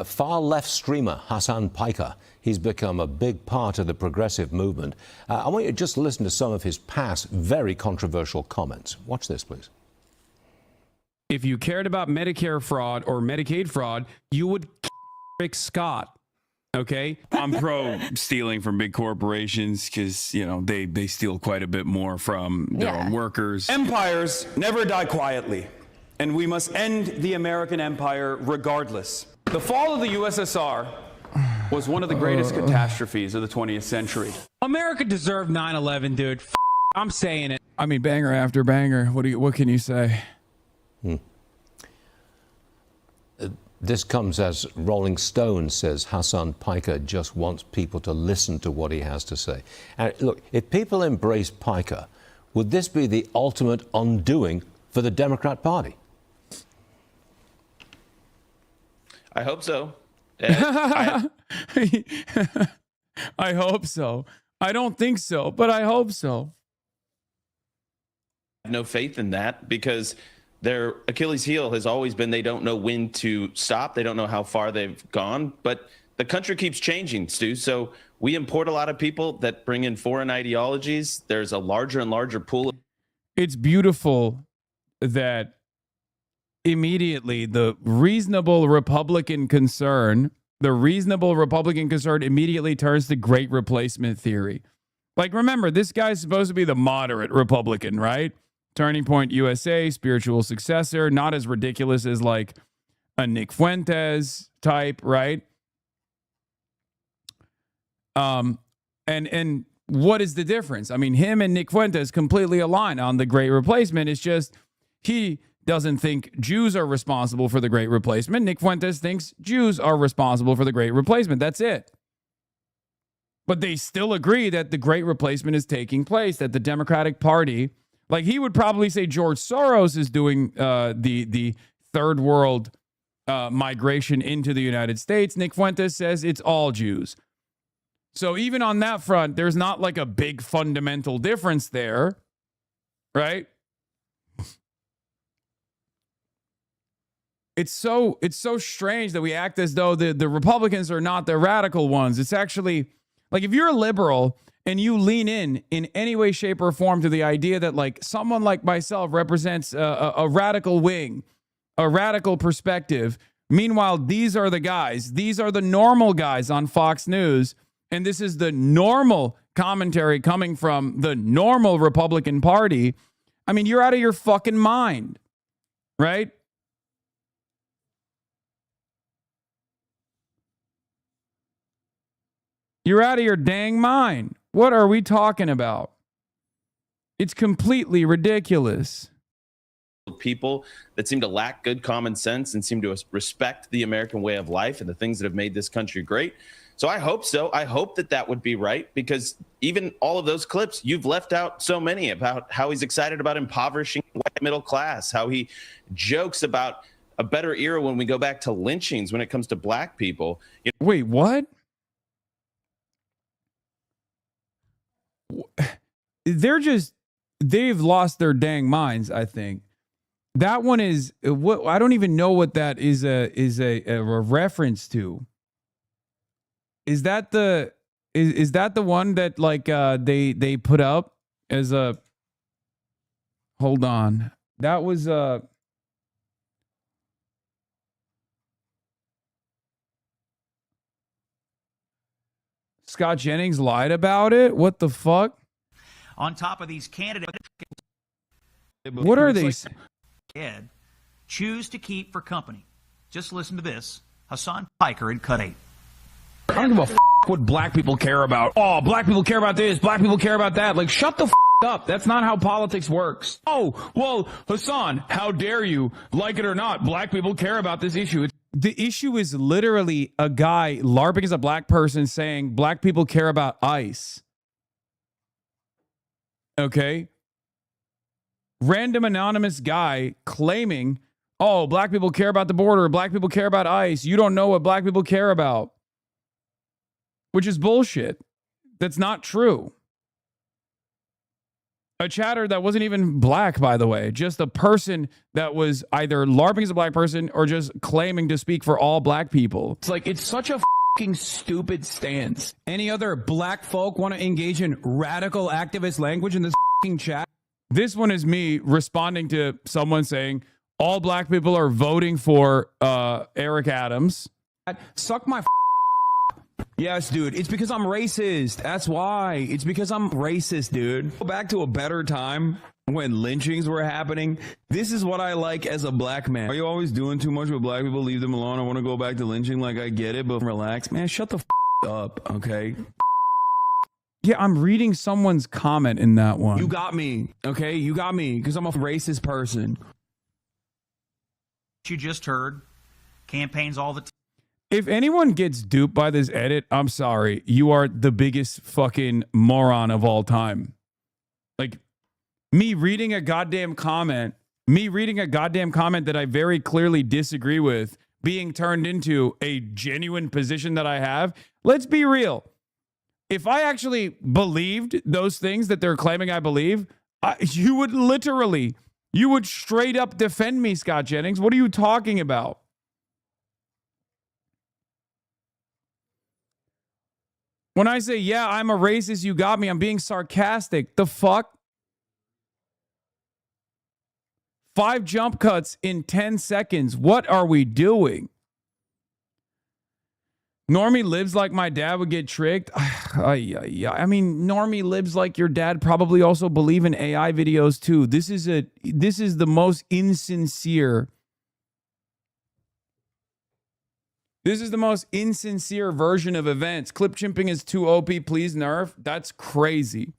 Far left streamer Hasan Piker, he's become a big part of the progressive movement. I want you to just listen to some of his past very controversial comments. Watch this, please. If you cared about Medicare fraud or Medicaid fraud, you would Rick Scott. Okay, I'm pro stealing from big corporations because, you know, they steal quite a bit more from their own workers. Empires never die quietly, and we must end the American empire regardless. The fall of the USSR was one of the greatest catastrophes of the 20th century. America deserved 9/11, dude. I'm saying it. I mean, banger after banger. What can you say? This comes as Rolling Stone says Hasan Piker just wants people to listen to what he has to say. And look, if people embrace Piker, would this be the ultimate undoing for the Democrat Party? I hope so. I hope so. I don't think so, but I hope so. I have no faith in that because their Achilles heel has always been they don't know when to stop. They don't know how far they've gone. But the country keeps changing, Stu. So we import a lot of people that bring in foreign ideologies. There's a larger and larger pool. It's beautiful that immediately the reasonable Republican concern immediately turns to great replacement theory. Like, remember, this guy's supposed to be the moderate Republican, right? Turning Point USA, spiritual successor, not as ridiculous as like a Nick Fuentes type, right? And what is the difference? I mean, him and Nick Fuentes completely align on the Great Replacement. It's just he doesn't think Jews are responsible for the Great Replacement. Nick Fuentes thinks Jews are responsible for the Great Replacement. That's it. But they still agree that the Great Replacement is taking place, that the Democratic Party, like he would probably say George Soros is doing the third world migration into the United States. Nick Fuentes says it's all Jews. So even on that front, there's not like a big fundamental difference there, right? It's so strange that we act as though the Republicans are not the radical ones. It's actually like if you're a liberal and you lean in any way, shape, or form to the idea that like someone like myself represents a radical wing, a radical perspective. Meanwhile, these are the guys. These are the normal guys on Fox News. And this is the normal commentary coming from the normal Republican Party. I mean, you're out of your fucking mind, right? You're out of your dang mind. What are we talking about? It's completely ridiculous. People that seem to lack good common sense and seem to respect the American way of life and the things that have made this country great. So I hope so. I hope that would be right, because even all of those clips, you've left out so many about how he's excited about impoverishing the white middle class, how he jokes about a better era when we go back to lynchings when it comes to black people. Wait, what? They've lost their dang minds, I think. That one is what I don't even know what that is a reference to. Is that the one that like they put up as a hold on. That was Scott Jennings lied about it? What the fuck? On top of these candidates, what are they? Choose to keep for company. Just listen to this. Hasan Piker in Cut 8. I don't give a f*** what black people care about. Oh, black people care about this. Black people care about that. Like, shut the f*** up. That's not how politics works. Oh, well, Hasan, how dare you? Like it or not, black people care about this issue. The issue is literally a guy LARPing as a black person saying black people care about ICE. Okay? Random anonymous guy claiming, oh, black people care about the border. Black people care about ICE. You don't know what black people care about. Which is bullshit. That's not true. A chatter that wasn't even black, by the way, just a person that was either LARPing as a black person or just claiming to speak for all black people. It's like, it's such a fucking stupid stance. Any other black folk want to engage in radical activist language in this fucking chat? This one is me responding to someone saying all black people are voting for Eric Adams. Suck my Yes, dude. It's because I'm racist. That's why. It's because I'm racist, dude. Go back to a better time when lynchings were happening. This is what I like as a black man. Are you always doing too much with black people? Leave them alone. I want to go back to lynching. Like, I get it, but relax. Man, shut the up, okay? Yeah, I'm reading someone's comment in that one. You got me, okay? You got me because I'm a racist person. You just heard campaigns all the time. If anyone gets duped by this edit, I'm sorry. You are the biggest fucking moron of all time. Like, me reading a goddamn comment that I very clearly disagree with being turned into a genuine position that I have. Let's be real. If I actually believed those things that they're claiming I believe, you would straight up defend me, Scott Jennings. What are you talking about? When I say, yeah, I'm a racist, you got me, I'm being sarcastic. The fuck? 5 jump cuts in 10 seconds. What are we doing? Normie lives like my dad would get tricked. I mean, Normie lives like your dad probably also believe in AI videos too. This is the most insincere. This is the most insincere version of events. Clip chimping is too OP, please nerf. That's crazy.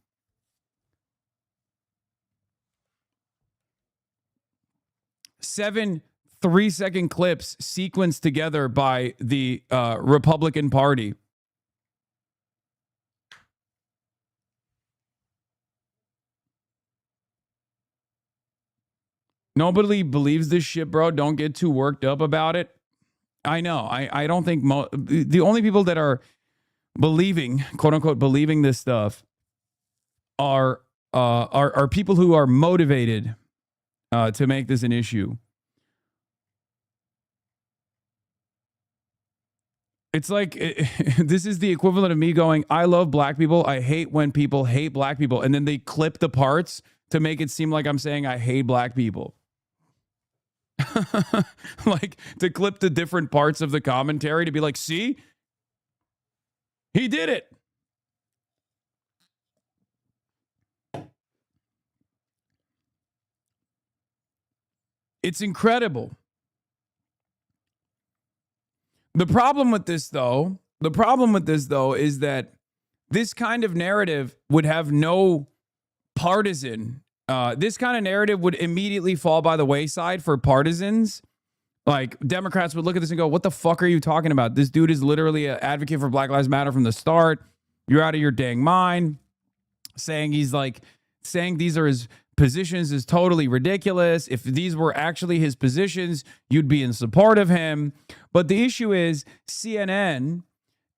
Seven 3-second clips sequenced together by the Republican Party. Nobody believes this shit, bro. Don't get too worked up about it. I know. I don't think the only people that are believing, quote unquote, believing this stuff are people who are motivated to make this an issue. It's like this is the equivalent of me going, I love black people. I hate when people hate black people. And then they clip the parts to make it seem like I'm saying I hate black people. Like to clip the different parts of the commentary to be like, see, he did it. It's incredible. The problem with this though is that this kind of narrative would have no partisan. This kind of narrative would immediately fall by the wayside for partisans. Like Democrats would look at this and go, what the fuck are you talking about? This dude is literally an advocate for Black Lives Matter from the start. You're out of your dang mind. Saying these are his positions is totally ridiculous. If these were actually his positions, you'd be in support of him. But the issue is CNN,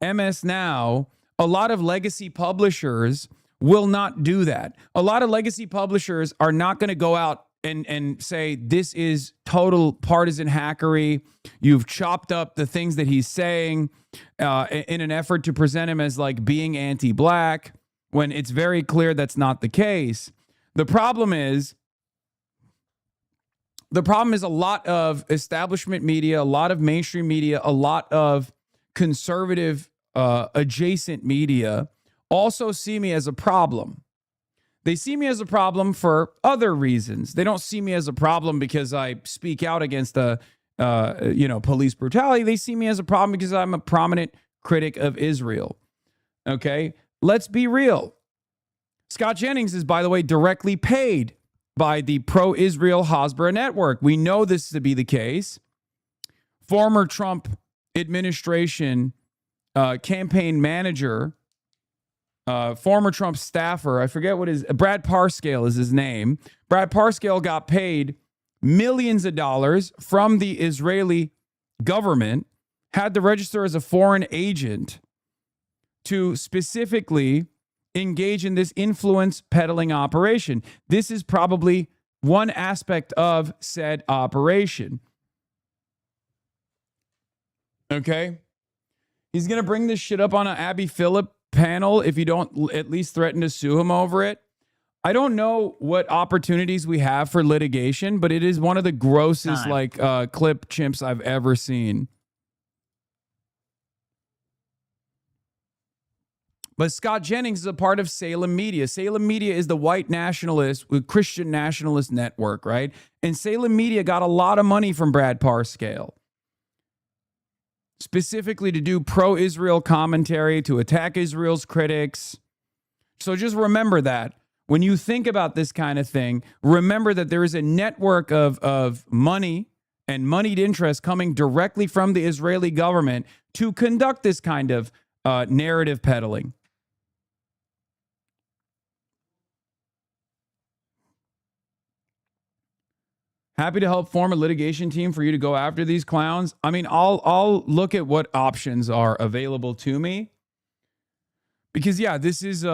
MS Now, a lot of legacy publishers will not do that. A lot of legacy publishers are not going to go out and say, this is total partisan hackery. You've chopped up the things that he's saying in an effort to present him as like being anti-black, when it's very clear that's not the case. The problem is a lot of establishment media, a lot of mainstream media, a lot of conservative adjacent media also see me as a problem. They see me as a problem for other reasons. They don't see me as a problem because I speak out against police brutality. They see me as a problem because I'm a prominent critic of Israel. Okay, let's be real. Scott Jennings is, by the way, directly paid by the pro-Israel Hasbara network. We know this to be the case. Former Trump administration campaign manager, former Trump staffer, I forget what Brad Parscale is his name. Brad Parscale got paid millions of dollars from the Israeli government, had to register as a foreign agent to specifically engage in this influence peddling operation. This is probably one aspect of said operation. Okay? He's going to bring this shit up on an Abby Phillip panel if you don't at least threaten to sue him over it. I don't know what opportunities we have for litigation, but it is one of the grossest clip chimps I've ever seen. But Scott Jennings is a part of Salem Media. Salem Media is the white nationalist, Christian nationalist network, right? And Salem Media got a lot of money from Brad Parscale, specifically to do pro-Israel commentary, to attack Israel's critics. So just remember that. When you think about this kind of thing, remember that there is a network of money and moneyed interest coming directly from the Israeli government to conduct this kind of narrative peddling. Happy to help form a litigation team for you to go after these clowns. I mean, I'll look at what options are available to me. Because yeah, this is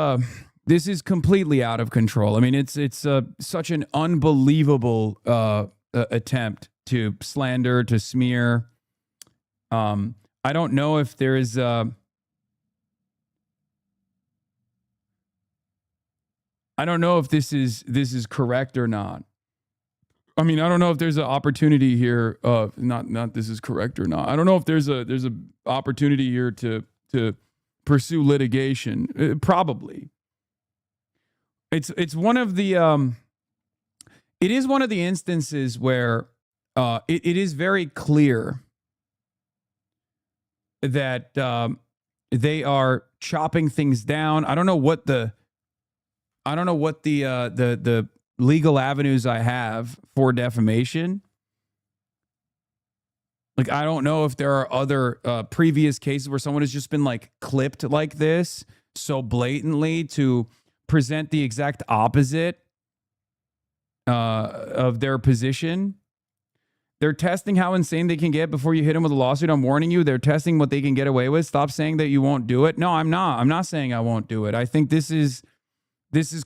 completely out of control. I mean, it's such an unbelievable attempt to slander, to smear. I don't know if there is I don't know if this is correct or not. I mean, I don't know if there's an opportunity here. Not this is correct or not. I don't know if there's a opportunity here to pursue litigation. Probably. It's one of the it is one of the instances where it is very clear that they are chopping things down. I don't know what the legal avenues I have for defamation. Like, I don't know if there are other previous cases where someone has just been like clipped like this so blatantly to present the exact opposite of their position. They're testing how insane they can get before you hit them with a lawsuit. I'm warning you, they're testing what they can get away with. Stop saying that you won't do it. No, I'm not. I'm not saying I won't do it. I think this is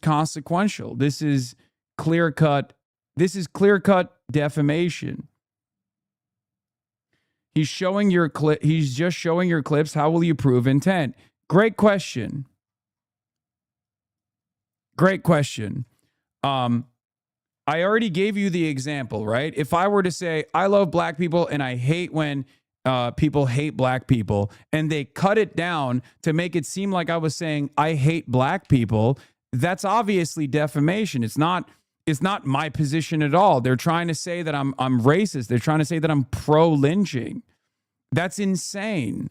consequential. This is clear-cut. This is clear-cut defamation. He's showing your clip. He's just showing your clips. How will you prove intent? Great question. Great question. I already gave you the example, right? If I were to say, I love black people and I hate when people hate black people, and they cut it down to make it seem like I was saying I hate black people, that's obviously defamation. It's not my position at all. They're trying to say that I'm racist. They're trying to say that I'm pro-lynching. That's insane.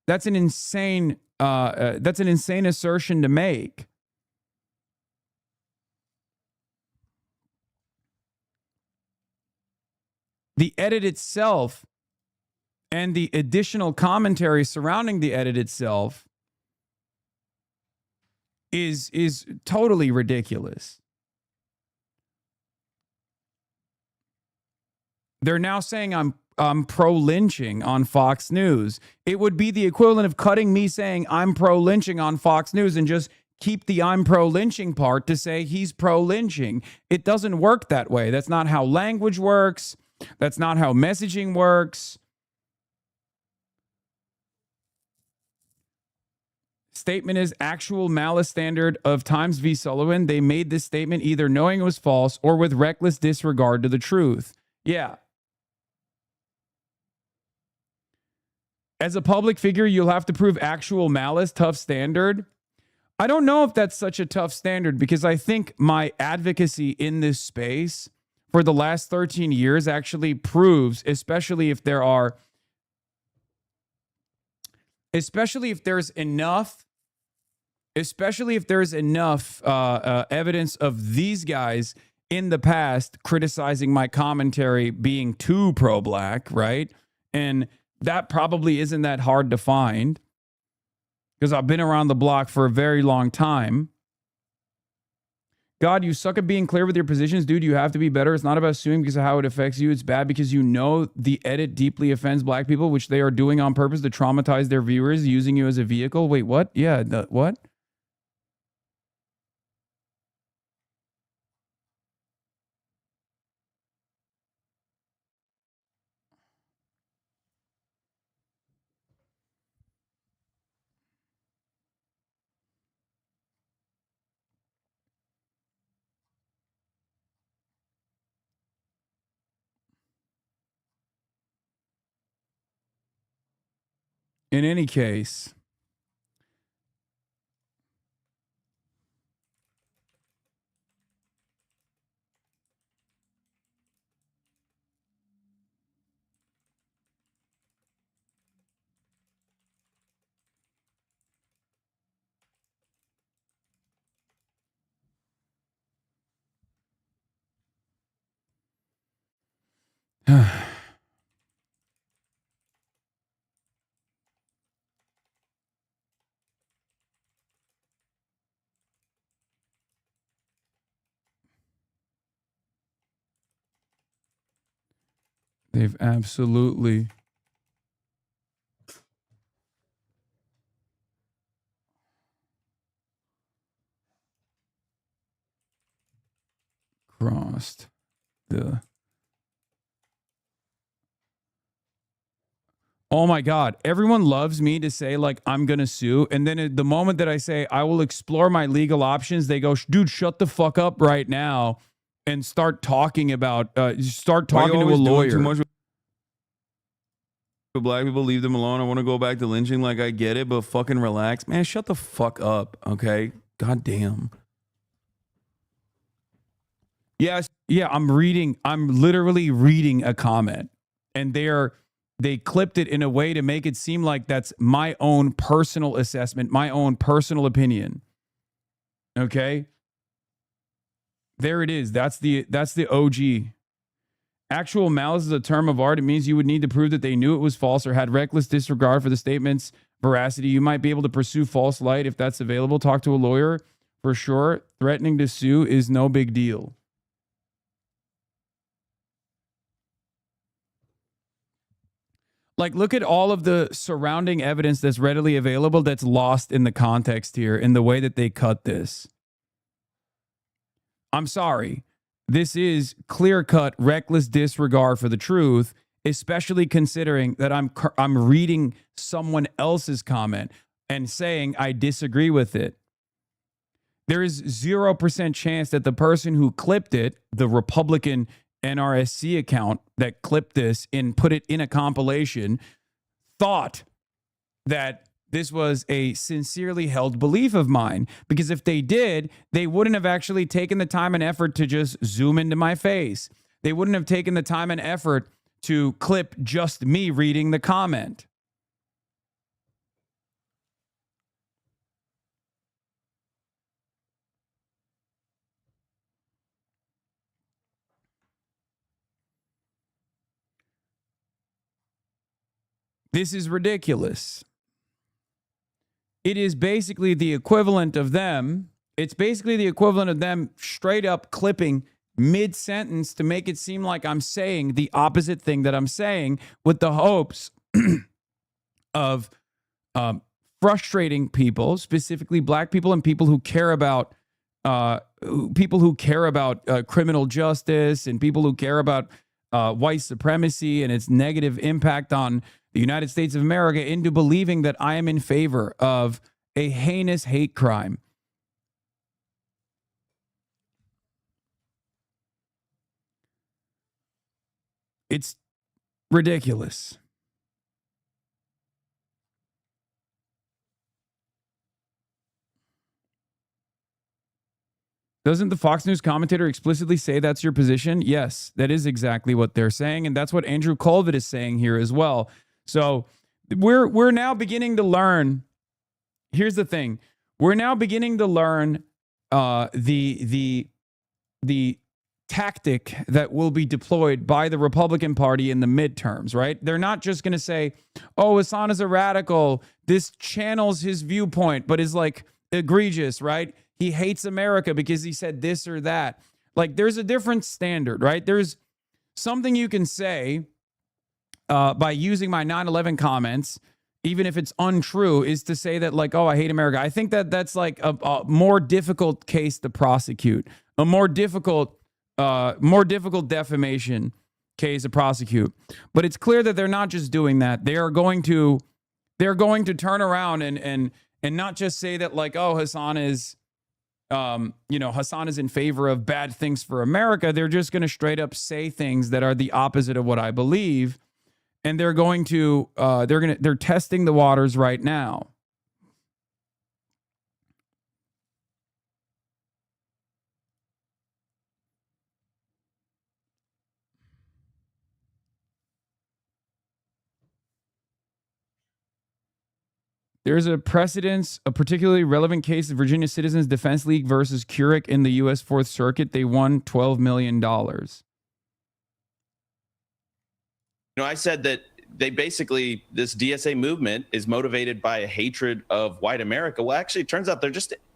That's an insane assertion to make. The edit itself and the additional commentary surrounding the edit itself is totally ridiculous. They're now saying I'm pro-lynching on Fox News. It would be the equivalent of cutting me saying I'm pro-lynching on Fox News and just keep the I'm pro-lynching part to say he's pro-lynching. It doesn't work that way. That's not how language works. That's not how messaging works. Statement is actual malice standard of Times v. Sullivan. They made this statement either knowing it was false or with reckless disregard to the truth. Yeah. As a public figure, you'll have to prove actual malice, tough standard. I don't know if that's such a tough standard, because I think my advocacy in this space for the last 13 years actually proves, especially if there's enough evidence of these guys in the past criticizing my commentary being too pro-black, right? And that probably isn't that hard to find, because I've been around the block for a very long time. God, you suck at being clear with your positions. Dude, you have to be better. It's not about suing because of how it affects you. It's bad because you know the edit deeply offends black people, which they are doing on purpose to traumatize their viewers, using you as a vehicle. Wait, what? Yeah, what? In any case, they've absolutely crossed the... Oh my God. Everyone loves me to say, like, I'm going to sue. And then at the moment that I say, I will explore my legal options, they go, dude, shut the fuck up right now and start talking about, start talking to a lawyer. Too much with black people, leave them alone. I want to go back to lynching. Like, I get it, but fucking relax. Man, shut the fuck up, okay? God damn. Yes. Yeah, I'm literally reading a comment, and they clipped it in a way to make it seem like that's my own personal assessment, my own personal opinion. Okay? There it is. That's the OG. Actual malice is a term of art. It means you would need to prove that they knew it was false or had reckless disregard for the statement's veracity. You might be able to pursue false light if that's available. Talk to a lawyer for sure. Threatening to sue is no big deal. Like, look at all of the surrounding evidence that's readily available that's lost in the context here in the way that they cut this. I'm sorry. This is clear-cut, reckless disregard for the truth, especially considering that I'm reading someone else's comment and saying I disagree with it. There is 0% chance that the person who clipped it, the Republican NRSC account that clipped this and put it in a compilation, thought that this was a sincerely held belief of mine. Because if they did, they wouldn't have actually taken the time and effort to just zoom into my face. They wouldn't have taken the time and effort to clip just me reading the comment. This is ridiculous. It is basically the equivalent of them. It's basically the equivalent of them straight up clipping mid-sentence to make it seem like I'm saying the opposite thing that I'm saying with the hopes of frustrating people, specifically black people and people who care about criminal justice and people who care about white supremacy and its negative impact on the United States of America into believing that I am in favor of a heinous hate crime. It's ridiculous. Doesn't the Fox News commentator explicitly say that's your position? Yes, that is exactly what they're saying. And that's what Andrew Colvin is saying here as well. So we're now beginning to learn. Here's the thing. We're now beginning to learn the tactic that will be deployed by the Republican Party in the midterms, right? They're not just going to say, oh, Hasan is a radical. This channels his viewpoint, but is like egregious, right? He hates America because he said this or that. Like, there's a different standard, right? There's something you can say by using my 9/11 comments, even if it's untrue, is to say that, like, oh, I hate America. I think that that's like a more difficult case to prosecute, a more difficult defamation case to prosecute. But it's clear that they're not just doing that. They're going to turn around and not just say that, like, oh, Hasan is in favor of bad things for America. They're just going to straight up say things that are the opposite of what I believe. and they're going to they're testing the waters right now. There's a precedence, a particularly relevant case of Virginia Citizens Defense League versus Keurig in the U.S. Fourth Circuit. They won $12 million. I said that they basically, this DSA movement is motivated by a hatred of white America. Well, actually, it turns out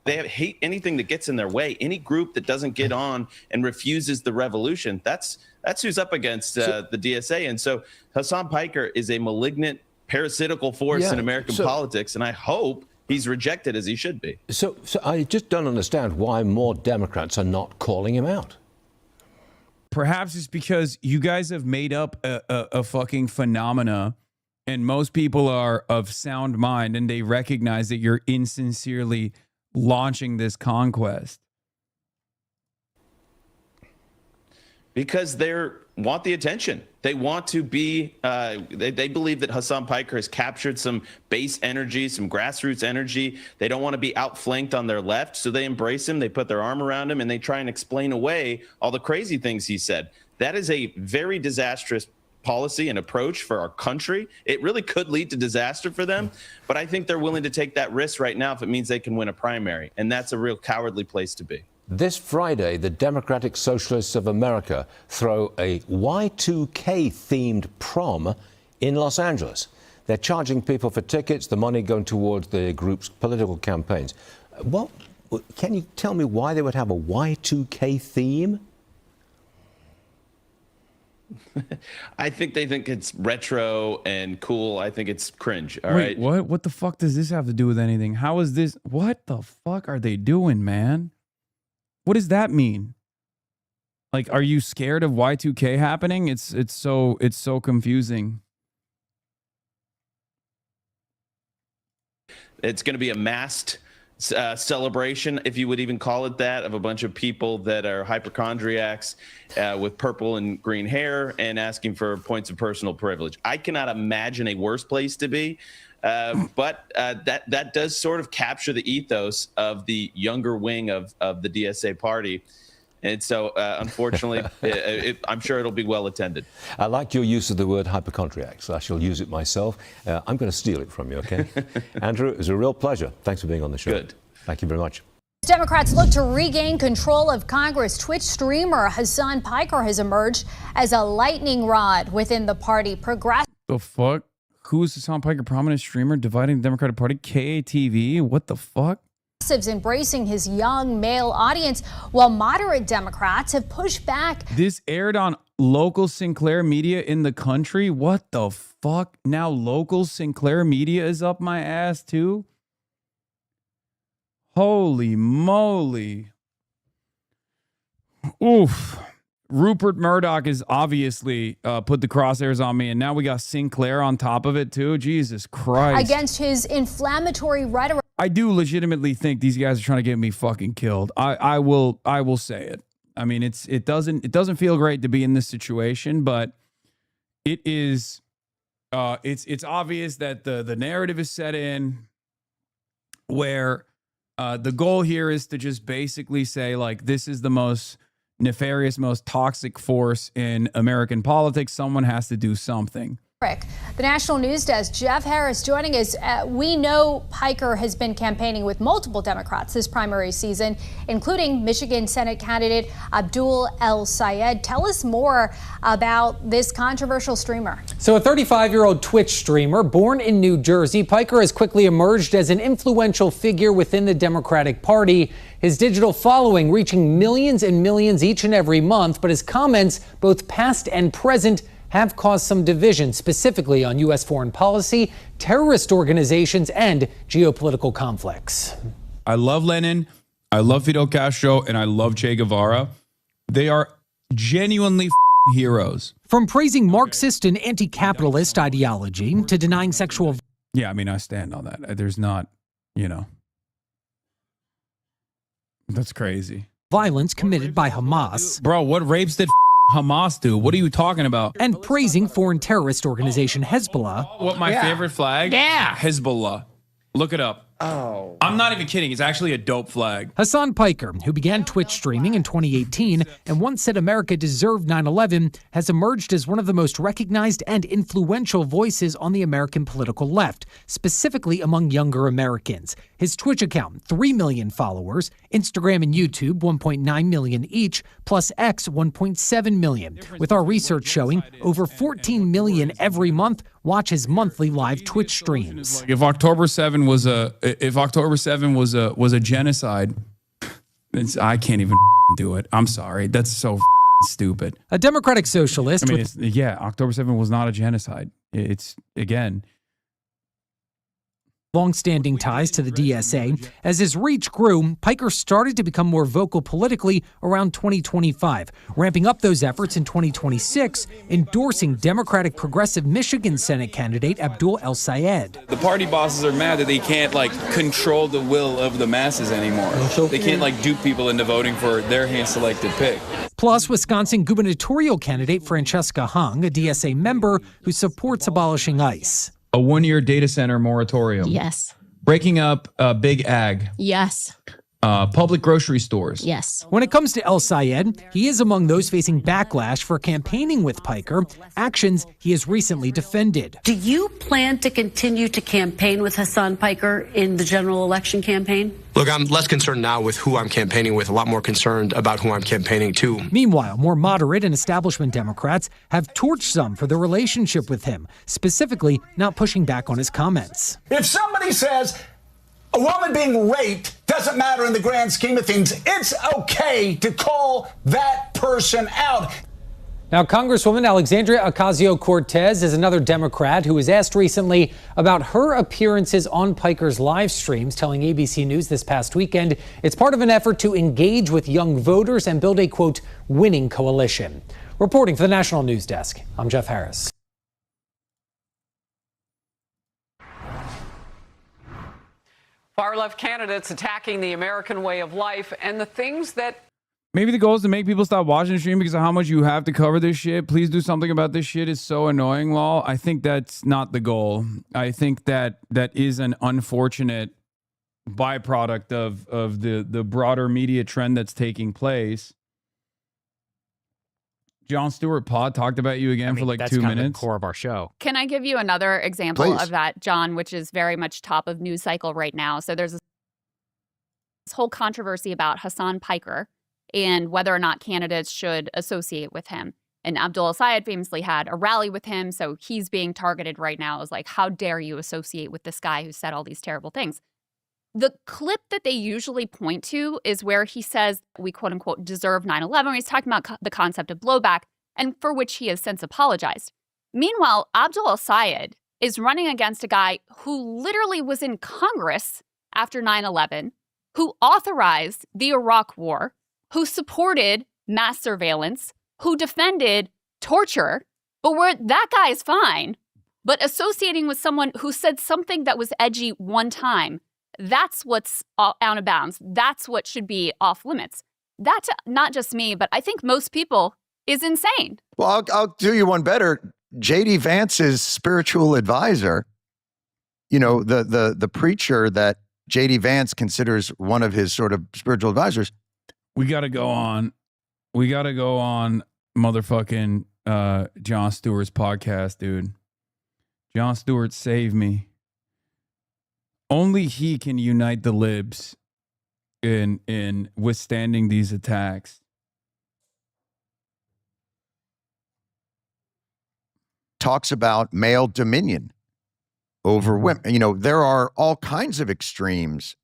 they hate anything that gets in their way. Any group that doesn't get on and refuses the revolution, that's who's up against the DSA. And so Hasan Piker is a malignant, parasitical force in American politics, and I hope he's rejected as he should be. So I just don't understand why more Democrats are not calling him out. Perhaps it's because you guys have made up a fucking phenomena, and most people are of sound mind, and they recognize that you're insincerely launching this conquest. Because they want the attention. They want to be, they believe that Hasan Piker has captured some base energy, some grassroots energy. They don't want to be outflanked on their left, so they embrace him, they put their arm around him, and they try and explain away all the crazy things he said. That is a very disastrous policy and approach for our country. It really could lead to disaster for them, but I think they're willing to take that risk right now if it means they can win a primary, and that's a real cowardly place to be. This Friday, the Democratic Socialists of America throw a Y2K-themed prom in Los Angeles. They're charging people for tickets, the money going towards the group's political campaigns. Can you tell me why they would have a Y2K theme? I think they think it's retro and cool. I think it's cringe. All right. What? What the fuck does this have to do with anything? How is this? What the fuck are they doing, man? What does that mean? Like, are you scared of Y2K happening? It's so confusing. It's going to be a masked celebration, if you would even call it that, of a bunch of people that are hypochondriacs with purple and green hair and asking for points of personal privilege. I cannot imagine a worse place to be. But that does sort of capture the ethos of the younger wing of the DSA party. And so, unfortunately, I'm sure it'll be well attended. I like your use of the word hypochondriacs. I shall use it myself. I'm going to steal it from you, okay? Andrew, it was a real pleasure. Thanks for being on the show. Good. Thank you very much. Democrats look to regain control of Congress. Twitch streamer Hasan Piker has emerged as a lightning rod within the party. The fuck? Who is Hasan Piker, prominent streamer dividing the Democratic Party? KATV? What the fuck? Progressives embracing his young male audience, while moderate Democrats have pushed back. This aired on local Sinclair media in the country? What the fuck? Now local Sinclair media is up my ass too? Holy moly. Oof. Rupert Murdoch is obviously put the crosshairs on me, and now we got Sinclair on top of it too. Jesus Christ. Against his inflammatory rhetoric. I do legitimately think these guys are trying to get me fucking killed. I will say it. I mean, it doesn't feel great to be in this situation, but it is it's obvious that the narrative is set in where the goal here is to just basically say, like, this is the most nefarious, most toxic force in American politics. Someone has to do something. The National News Desk, Jeff Harris joining us. We know Piker has been campaigning with multiple Democrats this primary season, including Michigan Senate candidate Abdul El Sayed. Tell us more about this controversial streamer. So a 35-year-old Twitch streamer born in New Jersey, Piker has quickly emerged as an influential figure within the Democratic Party. His digital following reaching millions and millions each and every month, but his comments, both past and present, have caused some division, specifically on U.S. foreign policy, terrorist organizations, and geopolitical conflicts. I love Lenin, I love Fidel Castro, and I love Che Guevara. They are genuinely heroes. From praising Marxist and anti-capitalist ideology to denying sexual... Yeah, I mean, I stand on that. There's not, that's crazy. Violence committed by Hamas. Bro, what rapes did Hamas do? What are you talking about? And praising foreign terrorist organization Hezbollah. What my favorite flag? Yeah. Hezbollah. Look it up. Oh. I'm not even kidding. It's actually a dope flag. Hasan Piker, who began Twitch streaming in 2018 and once said America deserved 9/11, has emerged as one of the most recognized and influential voices on the American political left, specifically among younger Americans. His Twitch account, 3 million followers, Instagram and YouTube, 1.9 million each, plus X, 1.7 million. With our research showing over 14 million every month watch his monthly live Twitch streams. If October 7 was a genocide, I can't even do it. I'm sorry. That's so stupid. A Democratic socialist. I mean, October 7 was not a genocide. It's, again, long-standing ties to the DSA. As his reach grew, Piker started to become more vocal politically around 2025, ramping up those efforts in 2026, endorsing Democratic Progressive Michigan Senate candidate Abdul El-Sayed. The party bosses are mad that they can't control the will of the masses anymore. They can't dupe people into voting for their hand-selected pick. Plus, Wisconsin gubernatorial candidate Francesca Hung, a DSA member who supports abolishing ICE. A 1-year data center moratorium. Yes. Breaking up big ag. Yes. Public grocery stores. Yes. When it comes to El-Sayed, he is among those facing backlash for campaigning with Piker, actions he has recently defended. Do you plan to continue to campaign with Hasan Piker in the general election campaign? Look, I'm less concerned now with who I'm campaigning with, a lot more concerned about who I'm campaigning to. Meanwhile, more moderate and establishment Democrats have torched some for their relationship with him, specifically not pushing back on his comments. If somebody says a woman being raped doesn't matter in the grand scheme of things, it's okay to call that person out. Now, Congresswoman Alexandria Ocasio-Cortez is another Democrat who was asked recently about her appearances on Piker's live streams, telling ABC News this past weekend it's part of an effort to engage with young voters and build a, quote, winning coalition. Reporting for the National News Desk, I'm Jeff Harris. Far-left candidates attacking the American way of life and the things that... Maybe the goal is to make people stop watching the stream because of how much you have to cover this shit. Please do something about this shit. It's so annoying, lol. I think that's not the goal. I think that is an unfortunate byproduct of the broader media trend that's taking place. Jon Stewart Pod talked about you again for 2 minutes. That's kind of the core of our show. Can I give you another example Please. of that, John, which is very much top of news cycle right now? So there's this whole controversy about Hasan Piker and whether or not candidates should associate with him. And Abdul El-Sayed famously had a rally with him, so he's being targeted right now as how dare you associate with this guy who said all these terrible things. The clip that they usually point to is where he says we quote unquote deserve 9/11, when he's talking about the concept of blowback, and for which he has since apologized. Meanwhile, Abdul El-Sayed is running against a guy who literally was in Congress after 9/11, who authorized the Iraq War, who supported mass surveillance, who defended torture, but where that guy is fine, but associating with someone who said something that was edgy one time, that's what's out of bounds. That's what should be off limits. That's not just me, but I think most people is insane. Well, I'll do you one better. J.D. Vance's spiritual advisor, the preacher that J.D. Vance considers one of his sort of spiritual advisors. We got to go on motherfucking Jon Stewart's podcast, dude. Jon Stewart, save me. Only he can unite the libs in withstanding these attacks. Talks about male dominion over women. There are all kinds of extremes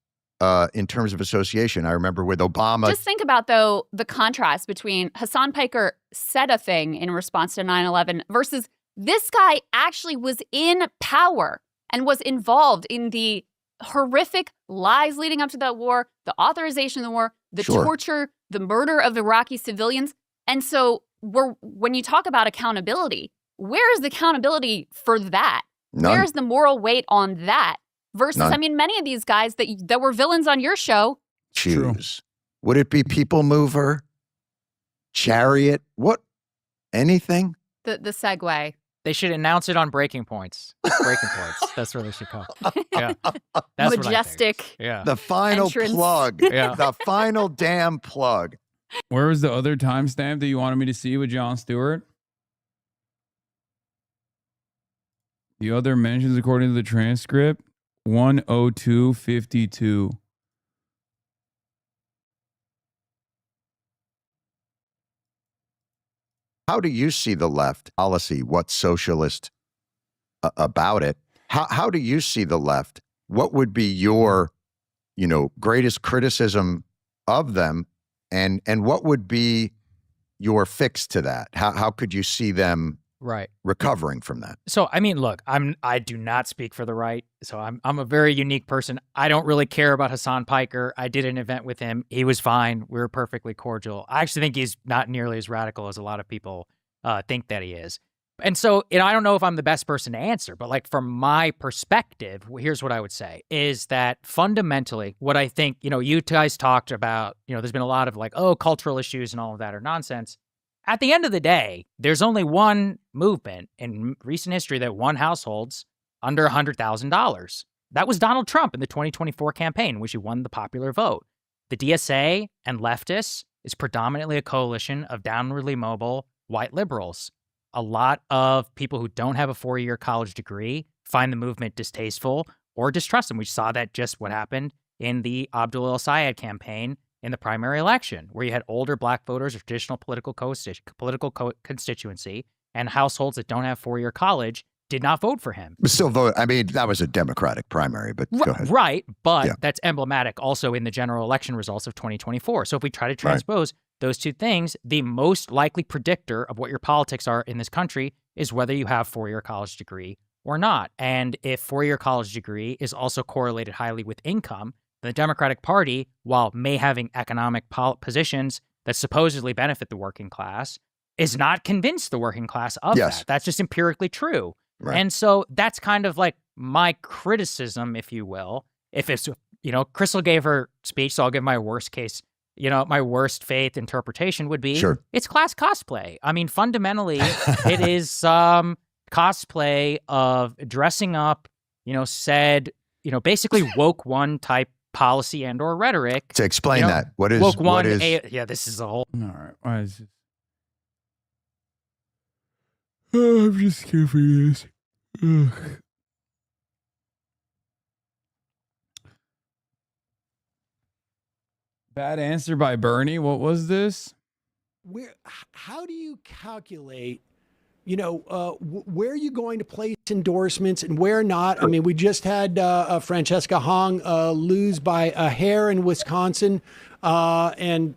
in terms of association. I remember with Obama. Just think about, though, the contrast between Hasan Piker said a thing in response to 9/11 versus this guy actually was in power and was involved in the horrific lies leading up to that war, the authorization of the war, the torture, the murder of Iraqi civilians. And so when you talk about accountability, where is the accountability for that? None. Where is the moral weight on that? Versus, None. many of these guys that were villains on your show. Choose. Would it be People Mover? Chariot? What anything? The segue. They should announce it on Breaking Points. Breaking Points. That's what they should call it. Yeah. That's Majestic. What I think. Yeah. The final Entrance. plug. Yeah. The final damn plug. Where was the other timestamp that you wanted me to see with Jon Stewart? The other mentions, according to the transcript, 102:52. How do you see the left policy? What's socialist about it? How do you see the left? What would be your, greatest criticism of them, and what would be your fix to that? How could you see them recovering from that? So, I mean, look, I do not speak for the right. So I'm a very unique person. I don't really care about Hasan Piker. I did an event with him. He was fine. We were perfectly cordial. I actually think he's not nearly as radical as a lot of people think that he is. And so, I don't know if I'm the best person to answer, but like from my perspective, here's what I would say is that fundamentally what I think, you guys talked about, there's been a lot of like, cultural issues and all of that are nonsense. At the end of the day, there's only one movement in recent history that won households under $100,000. That was Donald Trump in the 2024 campaign, in which he won the popular vote. The DSA and leftists is predominantly a coalition of downwardly mobile white liberals. A lot of people who don't have a 4-year college degree find the movement distasteful or distrust them. We saw that just what happened in the Abdul El-Sayed campaign in the primary election, where you had older black voters or traditional political constituency and households that don't have 4-year college did not vote for him. But still vote. I mean, that was a Democratic primary, but go ahead. Right, but that's emblematic also in the general election results of 2024. So if we try to transpose those two things, the most likely predictor of what your politics are in this country is whether you have 4-year college degree or not. And if 4-year college degree is also correlated highly with income, the Democratic Party, while may having economic positions that supposedly benefit the working class, is not convinced the working class of that. That's just empirically true. Right. And so that's kind of like my criticism, if you will. If it's, Crystal gave her speech, so I'll give my worst case, my worst faith interpretation would be it's class cosplay. I mean, fundamentally, it is cosplay of dressing up, basically woke one type policy and or rhetoric. To explain that, what is woke one? This is a whole. All right, why is this? I'm just scared for this. Ugh. Bad answer by Bernie. What was this? How do you calculate, where are you going to place endorsements and where not? I mean, we just had Francesca Hong lose by a hair in Wisconsin, and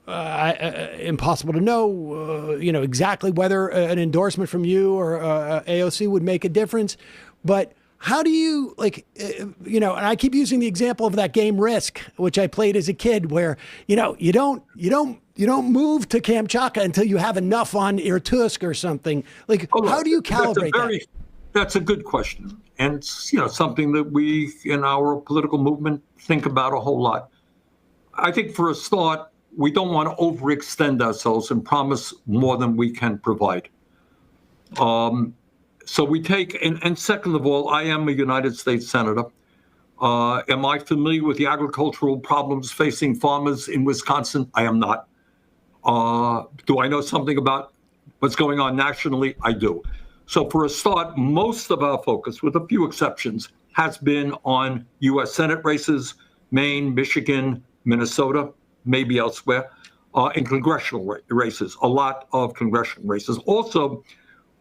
impossible to know, exactly whether an endorsement from you or AOC would make a difference. But how do you and I keep using the example of that game Risk, which I played as a kid, where, you don't move to Kamchatka until you have enough on Irkutsk or something. How do you calibrate that? That's a good question. And it's, something that we in our political movement think about a whole lot. I think for a start, we don't want to overextend ourselves and promise more than we can provide. So we take, and second of all, I am a United States Senator. Am I familiar with the agricultural problems facing farmers in Wisconsin? I am not. Do I know something about what's going on nationally? I do. So for a start, most of our focus, with a few exceptions, has been on U.S. Senate races, Maine, Michigan, Minnesota, maybe elsewhere, and congressional races, a lot of congressional races. Also,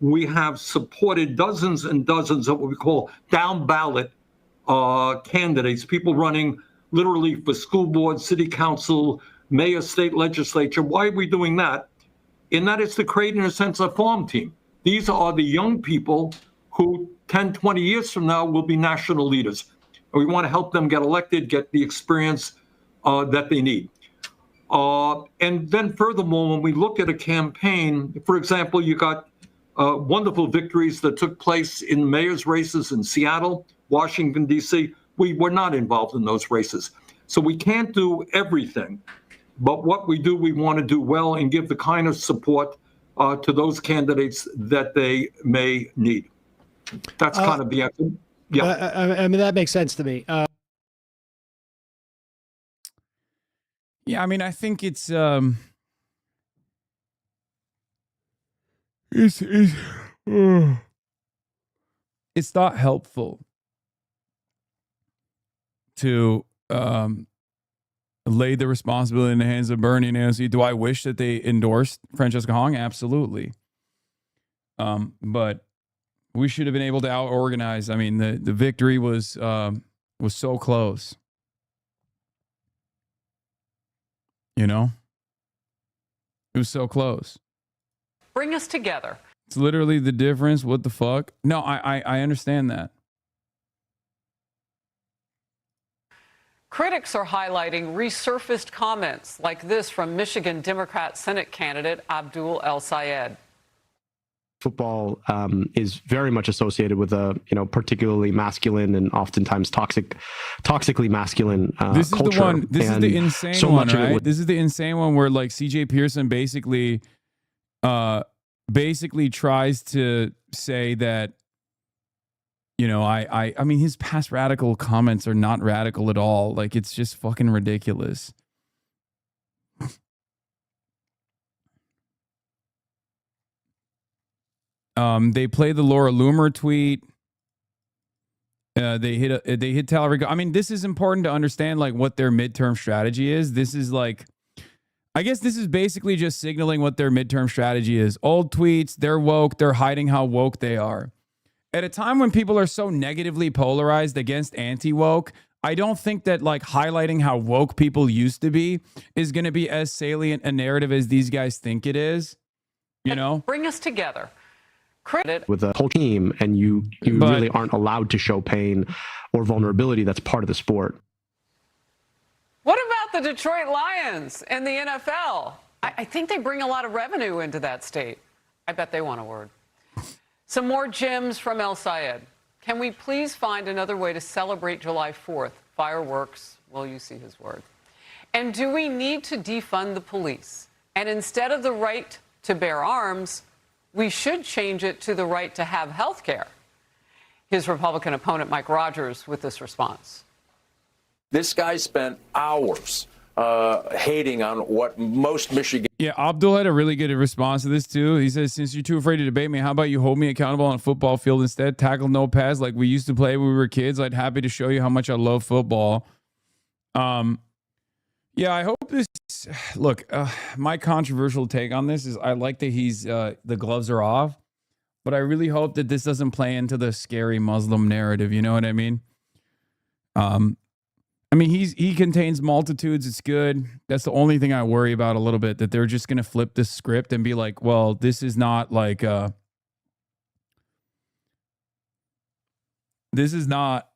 we have supported dozens and dozens of what we call down ballot candidates, people running literally for school board, city council, mayor, state legislature. Why are we doing that? In that it's to create, in a sense, a farm team. These are the young people who 10, 20 years from now will be national leaders. And we want to help them get elected, get the experience that they need. And then furthermore, when we look at a campaign, for example, you got wonderful victories that took place in mayor's races in Seattle, Washington, D.C. We were not involved in those races. So we can't do everything. But what we do, we want to do well and give the kind of support to those candidates that they may need. That's kind of the answer. Yeah. I mean, that makes sense to me. Yeah, I mean, I think it's not helpful to lay the responsibility in the hands of Bernie and AOC. Do I wish that they endorsed Francesca Hong? Absolutely. But we should have been able to out-organize. I mean, the victory was so close. You know? It was so close. Bring us together. It's literally the difference. What the fuck? No, I understand that. Critics are highlighting resurfaced comments like this from Michigan Democrat Senate candidate Abdul El-Sayed. Football is very much associated with a particularly masculine and oftentimes toxically masqueline This is culture. the one. This is the insane so one, much of it right? would- This is the insane one where like C.J. Pearson basically tries to say that, I mean, his past radical comments are not radical at all. Like, it's just fucking ridiculous. They play the Laura Loomer tweet. They hit Talarico. I mean, this is important to understand, like, what their midterm strategy is. This is like, I guess this is basically just signaling what their midterm strategy is. Old tweets, they're woke, they're hiding how woke they are. At a time when people are so negatively polarized against anti-woke, I don't think that like highlighting how woke people used to be is going to be as salient a narrative as these guys think it is. You know? Bring us together. with a whole team, and you really aren't allowed to show pain or vulnerability. That's part of the sport. What about the Detroit Lions and the NFL? I think they bring a lot of revenue into that state. I bet they want a word. Some more gems from El-Sayed. Can we please find another way to celebrate July 4th? Fireworks, well, you see his word. And do we need to defund the police? And instead of the right to bear arms, we should change it to the right to have health care. His Republican opponent, Mike Rogers, with this response. This guy spent hours hating on what most Michigan. Yeah, Abdul had a really good response to this too. He says, since you're too afraid to debate me, how about you hold me accountable on a football field instead? Tackle no pass like we used to play when we were kids. I'd happy to show you how much I love football. Yeah, I hope this. Look, my controversial take on this is I like that he's the gloves are off, but I really hope that this doesn't play into the scary Muslim narrative. You know what I mean? I mean, he contains multitudes. It's good. That's the only thing I worry about a little bit, that they're just going to flip the script and be like, well, this is not like, this is not,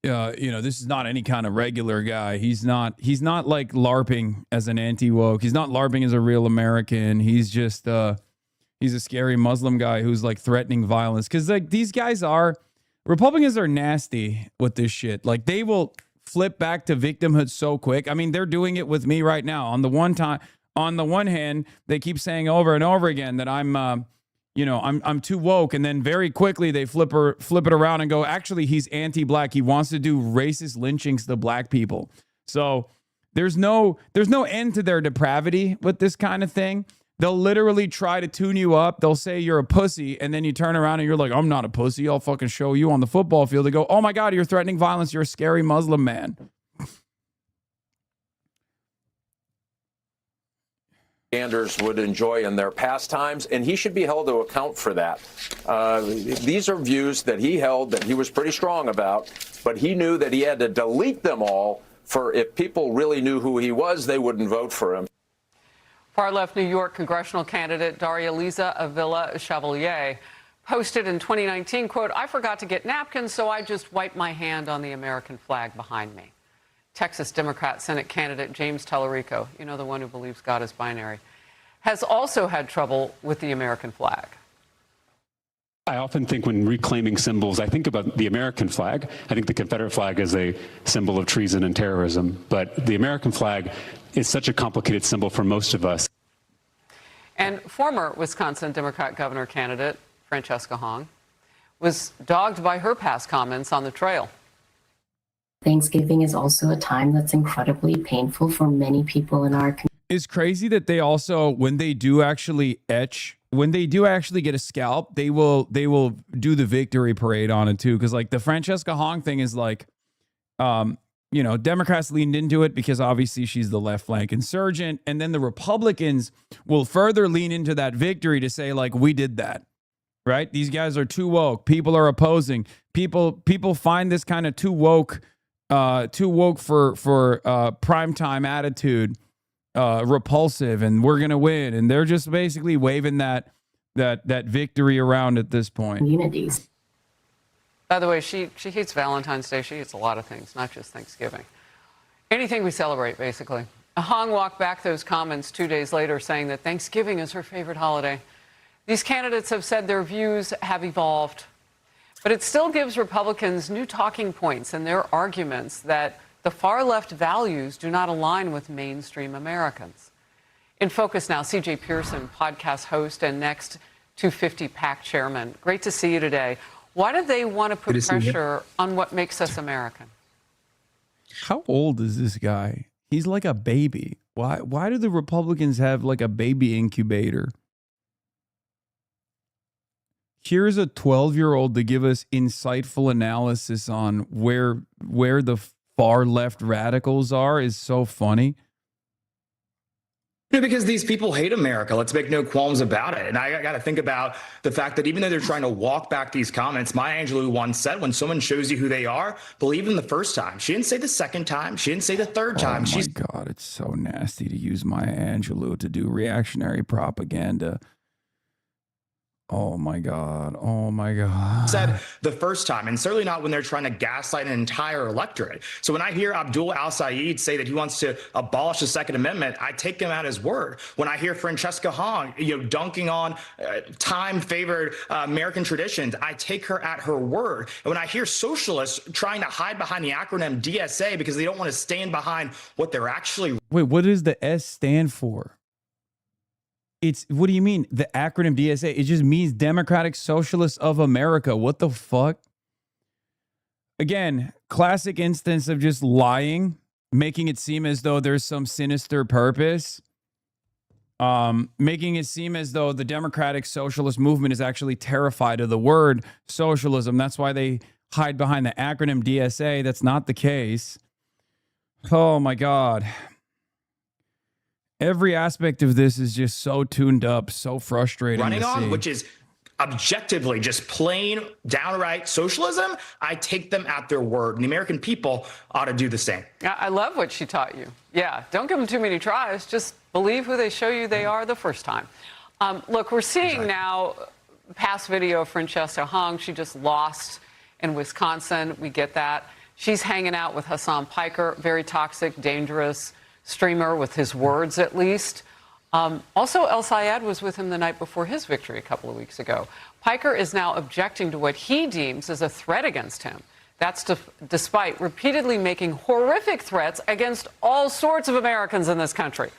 this is not any kind of regular guy. He's not like LARPing as an anti-woke. He's not LARPing as a real American. He's just, he's a scary Muslim guy who's like threatening violence. Cause like these guys Republicans are nasty with this shit. Like they will flip back to victimhood so quick. I mean, they're doing it with me right now. On the one hand, they keep saying over and over again that I'm too woke, and then very quickly they flip it around and go, actually, he's anti-black. He wants to do racist lynchings to black people. So there's no end to their depravity with this kind of thing. They'll literally try to tune you up. They'll say you're a pussy, and then you turn around and you're like, I'm not a pussy. I'll fucking show you on the football field. They go, oh my God, you're threatening violence. You're a scary Muslim man. Sanders would enjoy in their pastimes, and he should be held to account for that. These are views that he held that he was pretty strong about, but he knew that he had to delete them all for if people really knew who he was, they wouldn't vote for him. Far-left New York congressional candidate Daria Liza Avila Chevalier posted in 2019, quote, I forgot to get napkins, so I just wiped my hand on the American flag behind me. Texas Democrat Senate candidate James Talarico, you know, the one who believes God is binary, has also had trouble with the American flag. I often think when reclaiming symbols, I think about the American flag. I think the Confederate flag is a symbol of treason and terrorism, but the American flag is such a complicated symbol for most of us. And former Wisconsin Democrat governor candidate Francesca Hong was dogged by her past comments on the trail. Thanksgiving is also a time that's incredibly painful for many people in our community. It's crazy that they also, when they do actually when they do actually get a scalp, they will do the victory parade on it too. Because like the Francesca Hong thing is like, Democrats leaned into it because obviously she's the left flank insurgent, and then the Republicans will further lean into that victory to say like, we did that. Right? These guys are too woke. People are opposing. People find this kind of too woke for primetime attitude repulsive, and we're gonna win. And they're just basically waving that victory around at this point. Communities. By the way, she hates Valentine's Day. She hates a lot of things, not just Thanksgiving. Anything we celebrate, basically. Hong walked back those comments 2 days later, saying that Thanksgiving is her favorite holiday. These candidates have said their views have evolved, but it still gives Republicans new talking points in their arguments that the far left values do not align with mainstream Americans. In focus now, CJ Pearson, podcast host and Next 250 PAC chairman. Great to see you today. Why do they want to put pressure on what makes us American? How old is this guy? He's like a baby. Why do the Republicans have like a baby incubator? Here's a 12-year-old to give us insightful analysis on where the far left radicals are is so funny. Because these people hate America. Let's make no qualms about it. And I got to think about the fact that even though they're trying to walk back these comments, Maya Angelou once said, when someone shows you who they are, believe them the first time. She didn't say the second time. She didn't say the third time. Oh my God, it's so nasty to use Maya Angelou to do reactionary propaganda. Oh my God. Oh my God. Said the first time, and certainly not when they're trying to gaslight an entire electorate. So when I hear Abdul Al-Sayed say that he wants to abolish the Second Amendment, I take him at his word. When I hear Francesca Hong, dunking on time-favored American traditions, I take her at her word. And when I hear socialists trying to hide behind the acronym DSA because they don't want to stand behind what they're actually... Wait, what does the S stand for? What do you mean? The acronym DSA, it just means Democratic Socialists of America. What the fuck? Again, classic instance of just lying, making it seem as though there's some sinister purpose. Making it seem as though the Democratic Socialist movement is actually terrified of the word socialism. That's why they hide behind the acronym DSA. That's not the case. Oh my God. Every aspect of this is just so tuned up, so frustrating. Running on, which is objectively just plain downright socialism, I take them at their word. And the American people ought to do the same. I love what she taught you. Yeah, don't give them too many tries. Just believe who they show you they are the first time. Look, we're seeing now past video of Francesca Hong. She just lost in Wisconsin. We get that. She's hanging out with Hasan Piker, very toxic, dangerous streamer with his words, at least. Also, El Sayed was with him the night before his victory a couple of weeks ago. Piker is now objecting to what he deems as a threat against him. That's despite repeatedly making horrific threats against all sorts of Americans in this country.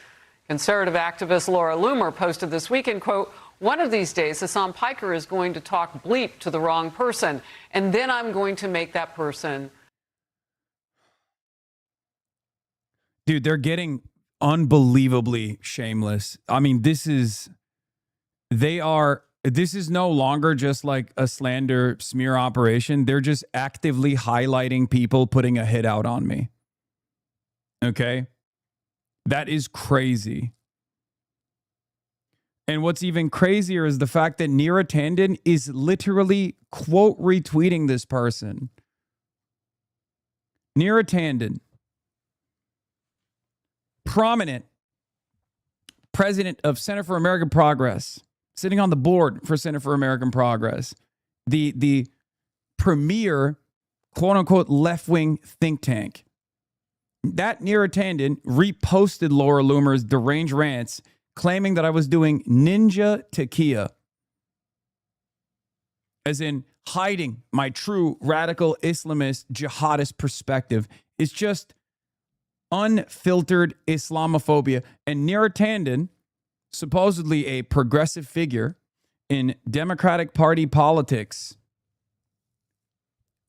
Conservative activist Laura Loomer posted this weekend, quote, "One of these days, Hasan Piker is going to talk bleep to the wrong person, and then I'm going to make that person..." Dude, they're getting unbelievably shameless. I mean, this is no longer just like a slander smear operation. They're just actively highlighting people putting a hit out on me. Okay? That is crazy. And what's even crazier is the fact that Neera Tanden is literally quote retweeting this person. Neera Tanden, prominent president of Center for American Progress, sitting on the board for Center for American Progress, the premier quote-unquote left-wing think tank. That Neera Tanden reposted Laura Loomer's deranged rants, claiming that I was doing ninja tequila, as in hiding my true radical Islamist jihadist perspective. It's just unfiltered Islamophobia. And Neera Tanden supposedly a progressive figure in Democratic Party politics,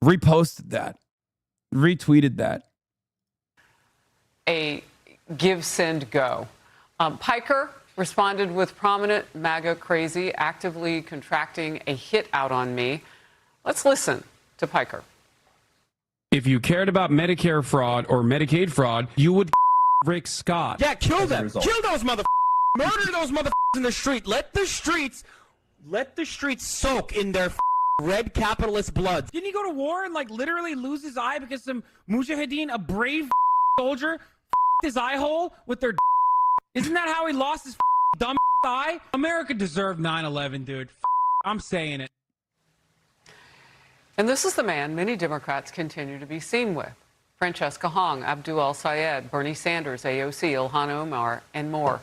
reposted that, retweeted that. A give, send, go. Piker responded with prominent MAGA crazy, actively contracting a hit out on me. Let's listen to Piker. If you cared about Medicare fraud or Medicaid fraud, you would Rick Scott. Yeah, kill them. Kill those motherfuckers. Murder those motherfuckers in the street. Let the streets soak in their red capitalist blood. Didn't he go to war and like literally lose his eye because some mujahideen, a brave soldier, his eye hole with their? Isn't that how he lost his dumb eye? America deserved 9/11, dude. I'm saying it. And this is the man many Democrats continue to be seen with. Francesca Hong, Abdul El-Sayed, Bernie Sanders, AOC, Ilhan Omar, and more.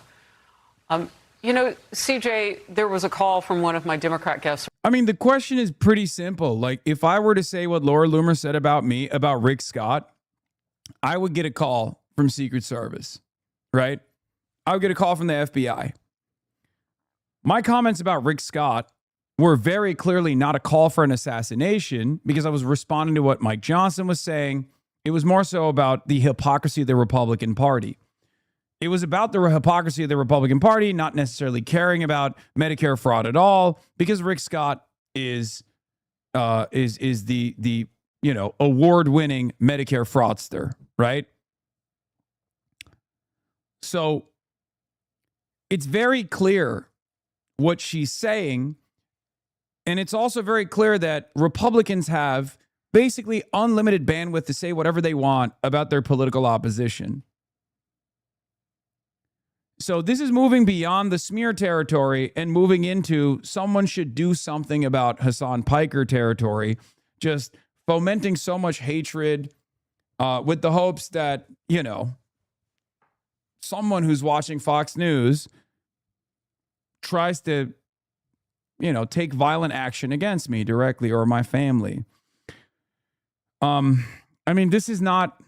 You know, CJ, there was a call from one of my Democrat guests. I mean, the question is pretty simple. Like, if I were to say what Laura Loomer said about me, about Rick Scott, I would get a call from Secret Service, right? I would get a call from the FBI. My comments about Rick Scott were very clearly not a call for an assassination because I was responding to what Mike Johnson was saying. It was more so about the hypocrisy of the Republican Party. It was about the hypocrisy of the Republican Party, not necessarily caring about Medicare fraud at all, because Rick Scott is the award-winning Medicare fraudster, right? So it's very clear what she's saying, and it's also very clear that Republicans have basically unlimited bandwidth to say whatever they want about their political opposition. So this is moving beyond the smear territory and moving into someone should do something about Hasan Piker territory, just fomenting so much hatred with the hopes that, you know, someone who's watching Fox News tries to, you know, take violent action against me directly or my family. I mean, this is not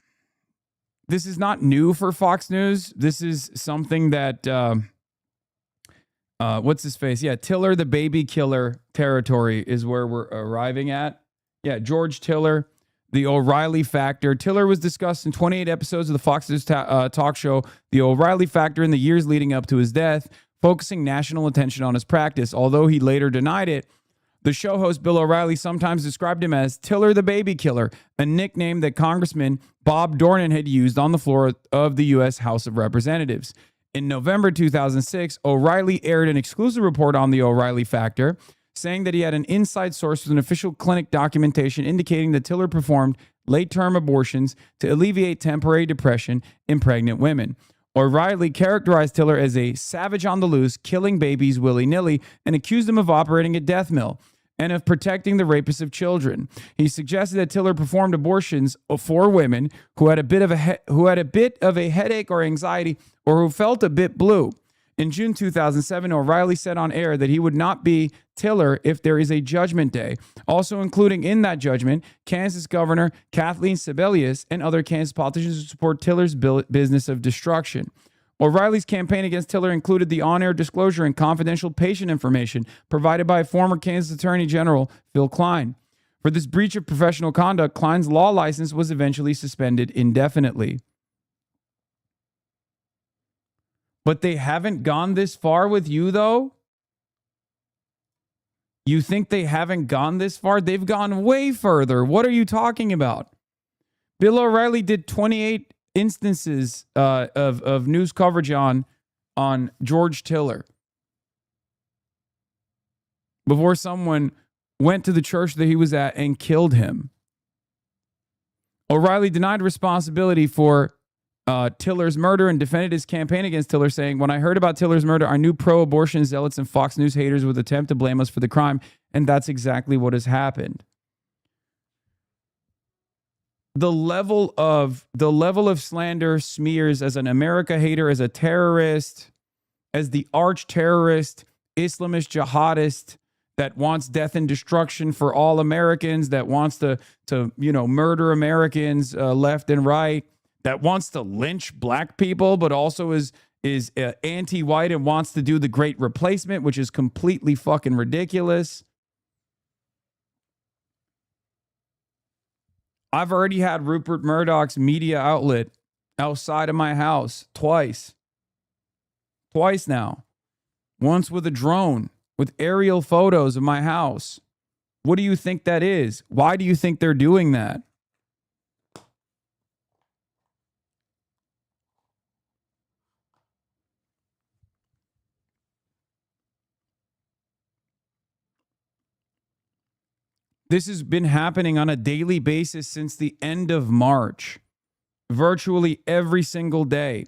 new for Fox News. This is something that, what's his face? Yeah, Tiller, the baby killer territory is where we're arriving at. Yeah, George Tiller, the O'Reilly Factor. Tiller was discussed in 28 episodes of the Fox News talk show, The O'Reilly Factor, in the years leading up to his death, focusing national attention on his practice. Although he later denied it, the show host Bill O'Reilly sometimes described him as Tiller the Baby Killer, a nickname that Congressman Bob Dornan had used on the floor of the U.S. House of Representatives. In November 2006, O'Reilly aired an exclusive report on the O'Reilly Factor, saying that he had an inside source with an official clinic documentation indicating that Tiller performed late-term abortions to alleviate temporary depression in pregnant women. O'Reilly characterized Tiller as a savage on the loose, killing babies willy-nilly, and accused him of operating a death mill and of protecting the rapists of children. He suggested that Tiller performed abortions for women who had a bit of a headache or anxiety, or who felt a bit blue. In June 2007, O'Reilly said on air that he would not be Tiller if there is a judgment day, also including in that judgment Kansas Governor Kathleen Sebelius and other Kansas politicians who support Tiller's business of destruction. O'Reilly's campaign against Tiller included the on-air disclosure and confidential patient information provided by former Kansas Attorney General Phil Kline. For this breach of professional conduct, Kline's law license was eventually suspended indefinitely. But they haven't gone this far with you, though? You think they haven't gone this far? They've gone way further. What are you talking about? Bill O'Reilly did 28 instances of news coverage on George Tiller before someone went to the church that he was at and killed him. O'Reilly denied responsibility for Tiller's murder and defended his campaign against Tiller, saying, "When I heard about Tiller's murder, I knew pro-abortion zealots and Fox News haters would attempt to blame us for the crime, and that's exactly what has happened." The level of slander, smears as an America hater, as a terrorist, as the arch terrorist, Islamist jihadist that wants death and destruction for all Americans, that wants to murder Americans left and right, that wants to lynch black people, but also is is anti-white and wants to do the great replacement, which is completely fucking ridiculous. I've already had Rupert Murdoch's media outlet outside of my house twice. Twice now. Once with a drone, with aerial photos of my house. What do you think that is? Why do you think they're doing that? This has been happening on a daily basis since the end of March. Virtually every single day.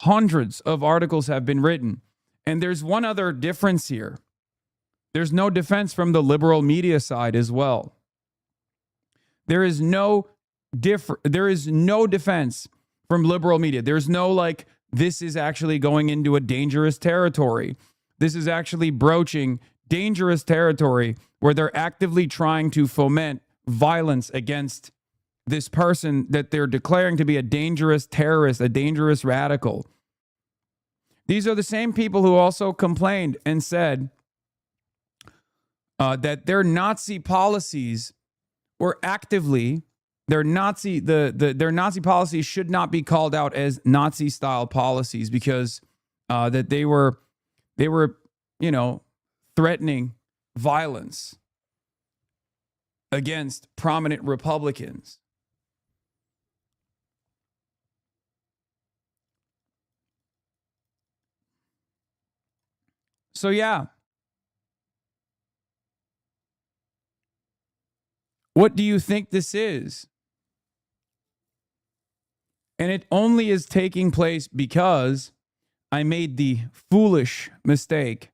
Hundreds of articles have been written. And there's one other difference here. There's no defense from the liberal media side as well. There is no defense from liberal media. There's no like, this is actually going into a dangerous territory. This is actually broaching dangerous territory where they're actively trying to foment violence against this person that they're declaring to be a dangerous terrorist, a dangerous radical. These are the same people who also complained and said that their Nazi policies were actively, their Nazi policies should not be called out as Nazi style policies because that they were, you know, threatening violence against prominent Republicans. So yeah. What do you think this is? And it only is taking place because I made the foolish mistake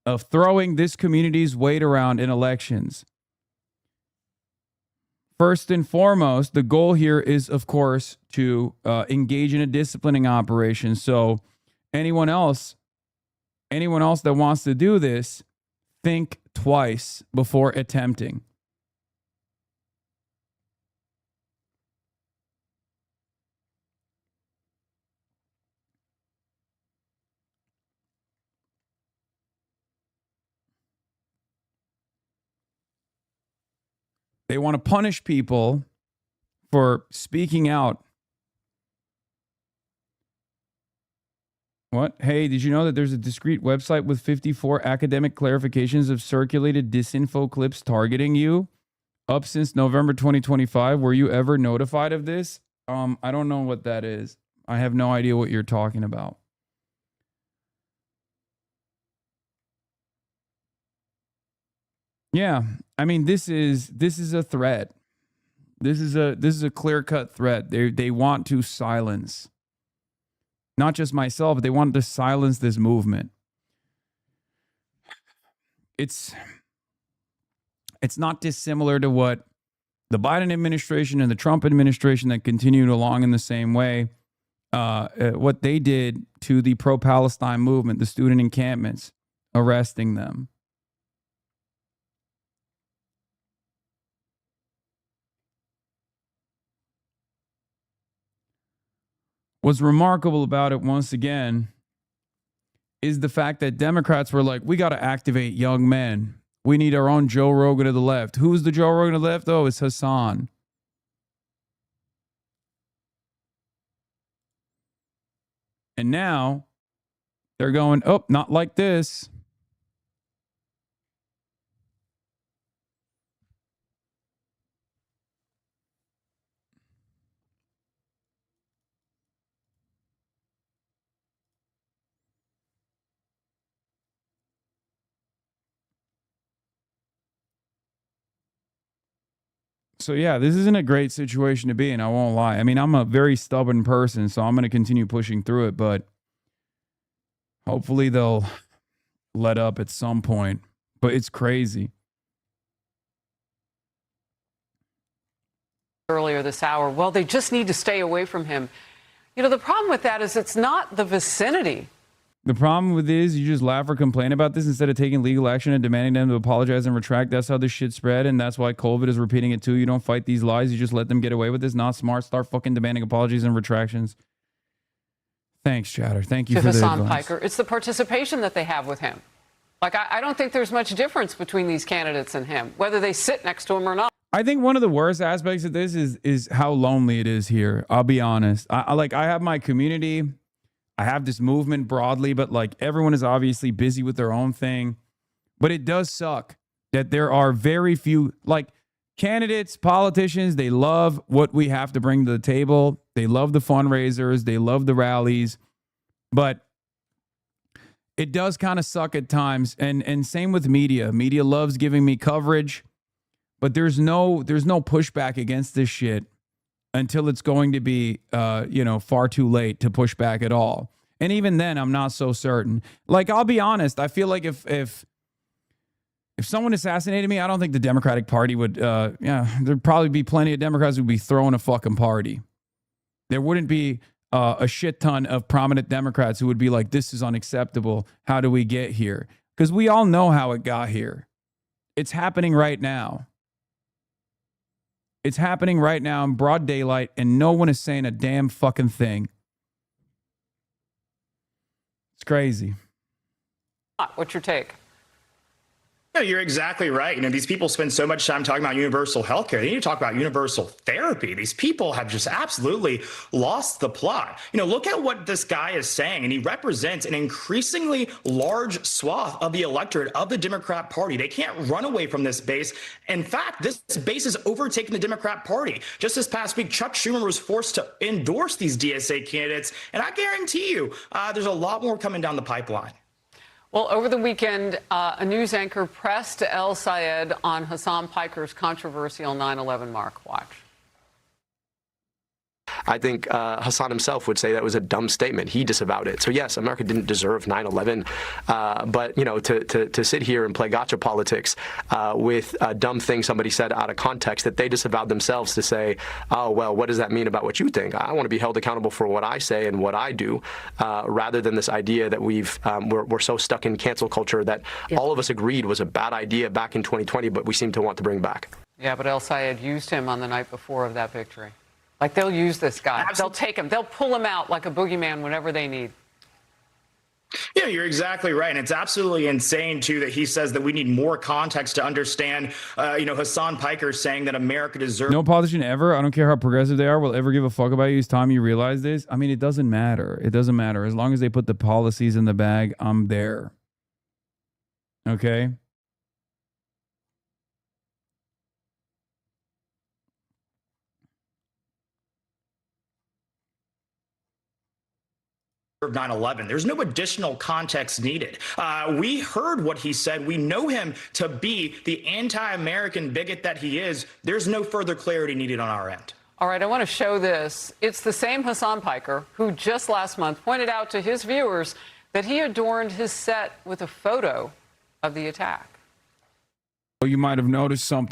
of throwing this community's weight around in elections. First and foremost, the goal here is, of course, to engage in a disciplining operation. So anyone else that wants to do this, think twice before attempting. They want to punish people for speaking out. What? Hey, did you know that there's a discrete website with 54 academic clarifications of circulated disinfo clips targeting you up since November 2025? Were you ever notified of this? I don't know what that is. I have no idea what you're talking about. Yeah, I mean, this is a threat. This is a clear-cut threat. They want to silence not just myself, but they want to silence this movement. It's not dissimilar to what the Biden administration and the Trump administration that continued along in the same way, what they did to the pro-Palestine movement, the student encampments, arresting them. What's remarkable about it, once again, is the fact that Democrats were like, we got to activate young men. We need our own Joe Rogan of the left. Who's the Joe Rogan of the left? Oh, it's Hasan. And now they're going, oh, not like this. So yeah, this isn't a great situation to be in, I won't lie. I mean, I'm a very stubborn person, so I'm going to continue pushing through it, but hopefully they'll let up at some point. But it's crazy. Earlier this hour, well, they just need to stay away from him. You know, the problem with that is it's not the vicinity. The problem with this, you just laugh or complain about this instead of taking legal action and demanding them to apologize and retract. That's how this shit spread, and that's why COVID is repeating it too. You don't fight these lies. You just let them get away with this. Not smart. Start fucking demanding apologies and retractions. Thanks, Chatter. Thank you to for the Hasan advice. Piker. It's the participation that they have with him. Like, I don't think there's much difference between these candidates and him, whether they sit next to him or not. I think one of the worst aspects of this is how lonely it is here. I'll be honest. I have my community. I have this movement broadly, but like everyone is obviously busy with their own thing. But it does suck that there are very few, like, candidates, politicians. They love what we have to bring to the table. They love the fundraisers. They love the rallies. But it does kind of suck at times. And same with media. Media loves giving me coverage, but there's no pushback against this shit until it's going to be far too late to push back at all. And even then, I'm not so certain. Like, I'll be honest, I feel like if someone assassinated me, I don't think the Democratic Party would, there'd probably be plenty of Democrats who'd be throwing a fucking party. There wouldn't be a shit ton of prominent Democrats who would be like, this is unacceptable. How do we get here? Because we all know how it got here. It's happening right now. It's happening right now in broad daylight, and no one is saying a damn fucking thing. It's crazy. What's your take? No, you're exactly right. You know, these people spend so much time talking about universal health care. They need to talk about universal therapy. These people have just absolutely lost the plot. You know, look at what this guy is saying, and he represents an increasingly large swath of the electorate of the Democrat Party. They can't run away from this base. In fact, this base has overtaken the Democrat Party. Just this past week, Chuck Schumer was forced to endorse these DSA candidates, and I guarantee you there's a lot more coming down the pipeline. Well, over the weekend, a news anchor pressed El Sayed on Hasan Piker's controversial 9/11 mark. Watch. I think Hasan himself would say that was a dumb statement. He disavowed it. So yes, America didn't deserve 9/11, but you know, to sit here and play gotcha politics with a dumb thing somebody said out of context that they disavowed themselves to say, oh well, what does that mean about what you think? I want to be held accountable for what I say and what I do, rather than this idea that we're so stuck in cancel culture that all of us agreed was a bad idea back in 2020, but we seem to want to bring back. Yeah, but El Sayed used him on the night before of that victory. Like, they'll use this guy. They'll take him. They'll pull him out like a boogeyman whenever they need. Yeah, you're exactly right. And it's absolutely insane, too, that he says that we need more context to understand, Hasan Piker saying that America deserves... No politician ever, I don't care how progressive they are, will ever give a fuck about you. It's time you realize this. I mean, it doesn't matter. It doesn't matter. As long as they put the policies in the bag, I'm there. Okay? Of 9/11. There's no additional context needed. We heard what he said. We know him to be the anti-American bigot that he is. There's no further clarity needed on our end. All right, I want to show this. It's the same Hasan Piker who just last month pointed out to his viewers that he adorned his set with a photo of the attack. You might have noticed some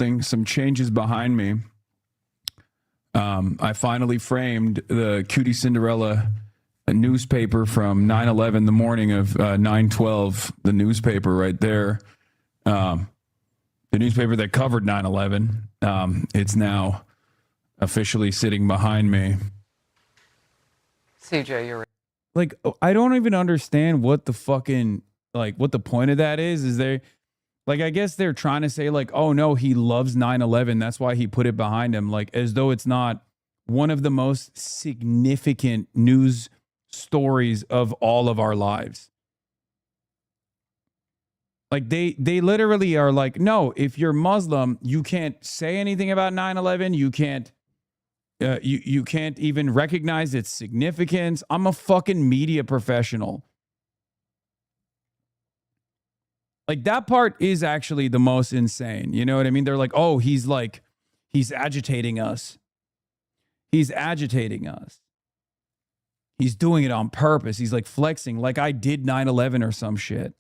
changes behind me. I finally framed the Cutie Cinderella newspaper from 9/11, the morning of 9/12, the newspaper right there. The newspaper that covered 9/11. It's now officially sitting behind me. CJ, you're like, I don't even understand what the fucking, like, what the point of that is. Is they, like, I guess they're trying to say, like, oh no, he loves 9/11. That's why he put it behind him. Like, as though it's not one of the most significant news stories of all of our lives. Like, they literally are like, no, if you're Muslim, you can't say anything about 9/11. You can't you can't even recognize its significance. I'm a fucking media professional. Like, that part is actually the most insane. You know what I mean? They're like, oh, he's agitating us. He's agitating us. He's doing it on purpose. He's like flexing like I did 9/11 or some shit.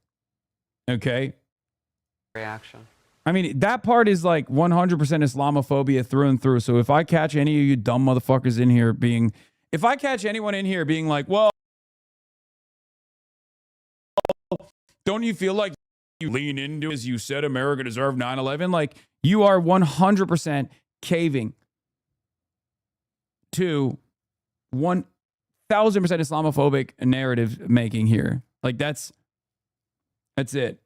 Okay? Reaction. I mean, that part is like 100% Islamophobia through and through. So if I catch any of you dumb motherfuckers in here if I catch anyone in here being like, well, don't you feel like you lean into, as you said, America deserved 9/11? Like, you are 100% caving to one 1000% Islamophobic narrative making here. Like that's it.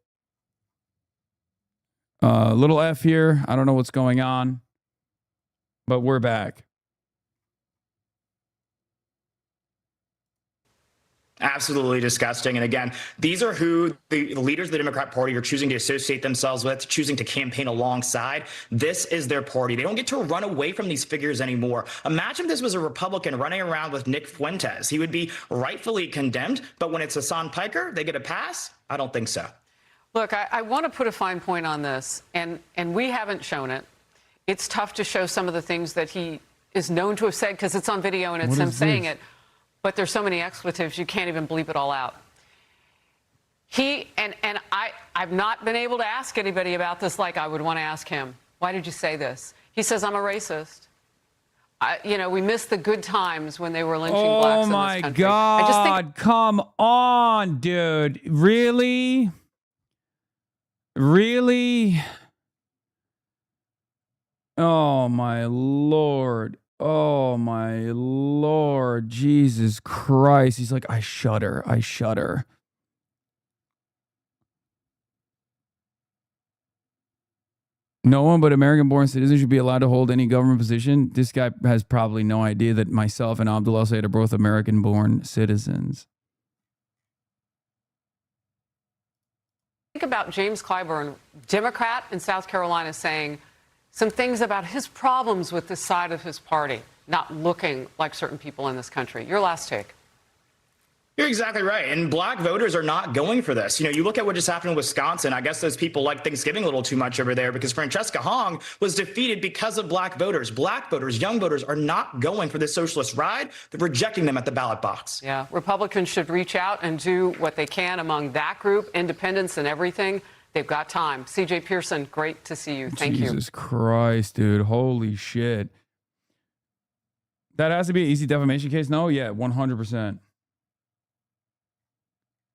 Little F here. I don't know what's going on, but we're back. Absolutely disgusting. And again, these are who the leaders of the Democrat Party are choosing to associate themselves with, choosing to campaign alongside. This is their party. They don't get to run away from these figures anymore. Imagine if this was a Republican running around with Nick Fuentes. He would be rightfully condemned. But when it's Hasan Piker, they get a pass? I don't think so. Look, I want to put a fine point on this, and we haven't shown it. It's tough to show some of the things that he is known to have said because it's on video and it's him saying it. But there's so many expletives, you can't even bleep it all out. I've not been able to ask anybody about this like I would want to ask him. Why did you say this? He says, I'm a racist. We missed the good times when they were lynching blacks in this country. Oh, my God. Come on, dude. Really? Really? Oh, my Lord. Oh, my Lord. Jesus Christ. He's like, I shudder. I shudder. No one but American-born citizens should be allowed to hold any government position. This guy has probably no idea that myself and Abdul El-Sayed are both American-born citizens. Think about James Clyburn, Democrat in South Carolina, saying some things about his problems with this side of his party, not looking like certain people in this country. Your last take. You're exactly right. And black voters are not going for this. You look at what just happened in Wisconsin. I guess those people like Thanksgiving a little too much over there because Francesca Hong was defeated because of black voters. Black voters, young voters are not going for this socialist ride. They're rejecting them at the ballot box. Yeah, Republicans should reach out and do what they can among that group, independents and everything. They've got time. CJ Pearson, great to see you. Thank you. Jesus Christ, dude. Holy shit. That has to be an easy defamation case? No? Yeah, 100%.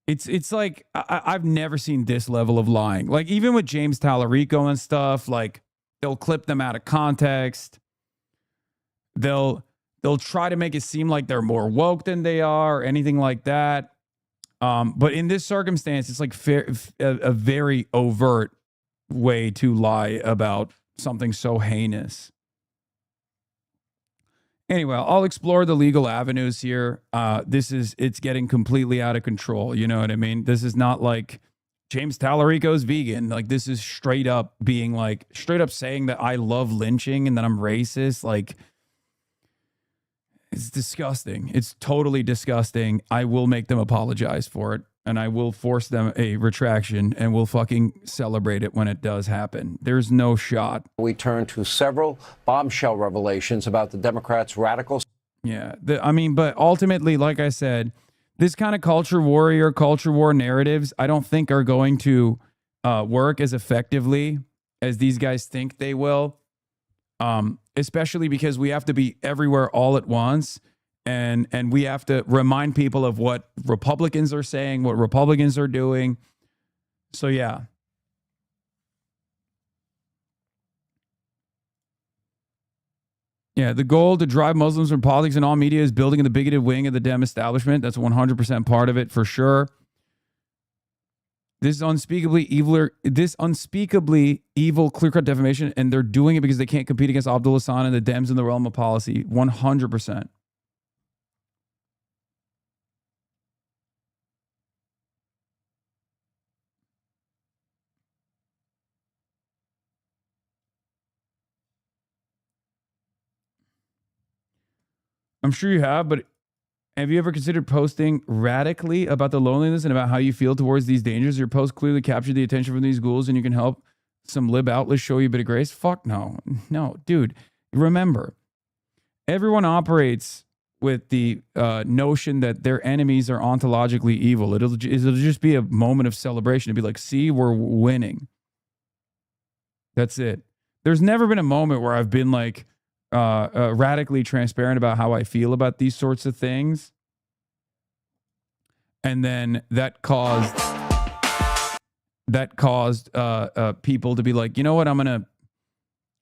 It's like, I've never seen this level of lying. Like, even with James Tallarico and stuff, like, they'll clip them out of context. They'll try to make it seem like they're more woke than they are or anything like that. But in this circumstance, it's like a very overt way to lie about something so heinous. Anyway, I'll explore the legal avenues here. It's getting completely out of control. You know what I mean? This is not like James Tallarico's vegan. Like, this is straight up saying that I love lynching and that I'm racist. Like, it's disgusting. It's totally disgusting. I will make them apologize for it, and I will force them a retraction, and we'll fucking celebrate it when it does happen. There's no shot. We turn to several bombshell revelations about the Democrats' radical. Yeah, but ultimately, like I said, this kind of culture war narratives, I don't think are going to work as effectively as these guys think they will. Especially because we have to be everywhere all at once, and we have to remind people of what Republicans are saying, what Republicans are doing. So yeah. Yeah, the goal to drive Muslims from politics and all media is building in the bigoted wing of the Dem establishment. That's 100% part of it for sure. This unspeakably evil, clear-cut defamation, and they're doing it because they can't compete against Abdul Hassan and the Dems in the realm of policy. 100%. I'm sure you have, but have you ever considered posting radically about the loneliness and about how you feel towards these dangers? Your posts clearly capture the attention from these ghouls, and you can help some lib outlets show you a bit of grace. Fuck no. No, dude. Remember, everyone operates with the notion that their enemies are ontologically evil. It'll just be a moment of celebration. It'll be like, see, we're winning. That's it. There's never been a moment where I've been like, radically transparent about how I feel about these sorts of things. And then that caused people to be like, you know what, I'm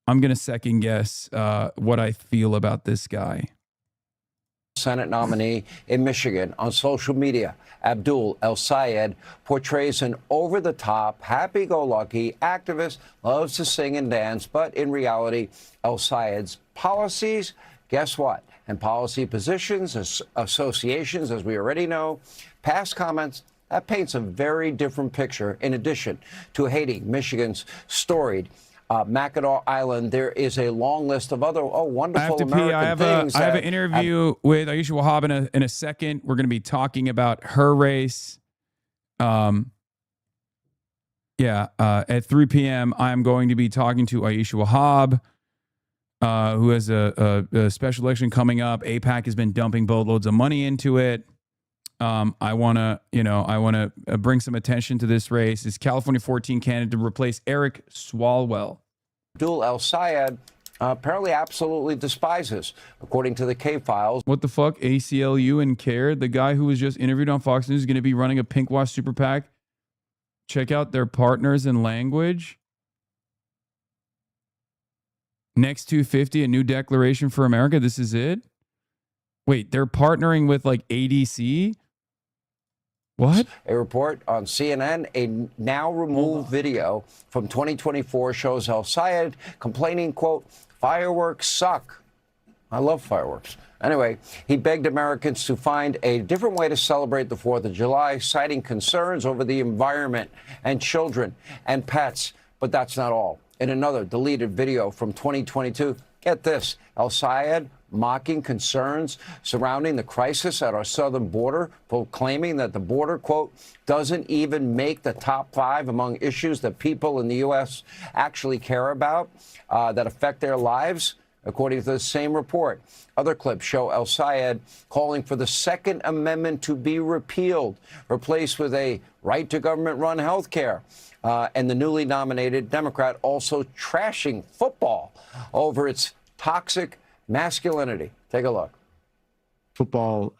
gonna second guess what I feel about this guy. Senate nominee in Michigan. On social media, Abdul El-Sayed portrays an over-the-top, happy-go-lucky activist, loves to sing and dance, but in reality, El-Sayed's policies, guess what? And policy positions, associations, as we already know, past comments, that paints a very different picture. In addition to hating Michigan's storied Mackinac Island, there is a long list of other wonderful American things. I have an interview with Aisha Wahab in a second. We're going to be talking about her race. At 3 p.m., I'm going to be talking to Aisha Wahab, who has a special election coming up. AIPAC has been dumping boatloads of money into it. I want to bring some attention to this race. It's California 14 candidate to replace Eric Swalwell. Abdul El-Sayed apparently absolutely despises, according to the K-Files. What the fuck? ACLU and CARE, the guy who was just interviewed on Fox News, is going to be running a pink wash super PAC. Check out their partners in language. Next 250, a new declaration for America. This is it? Wait, they're partnering with like ADC? What? A report on CNN, a now removed video from 2024 shows El-Sayed complaining, quote, fireworks suck. I love fireworks. Anyway, he begged Americans to find a different way to celebrate the 4th of July, citing concerns over the environment and children and pets. But that's not all. In another deleted video from 2022, get this, El-Sayed mocking concerns surrounding the crisis at our southern border, proclaiming that the border, quote, doesn't even make the top 5 among issues that people in the U.S. actually care about, that affect their lives, according to the same report. Other clips show El-Sayed calling for the Second Amendment to be repealed, replaced with a right to government-run health care. And the newly nominated Democrat also trashing football over its toxic masculinity. Take a look. Football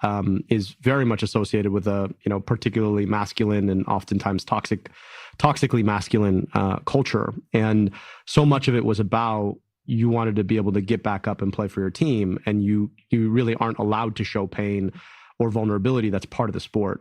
is very much associated with a particularly masculine and oftentimes toxically masculine culture, and so much of it was about you wanted to be able to get back up and play for your team, and you really aren't allowed to show pain or vulnerability. That's part of the sport.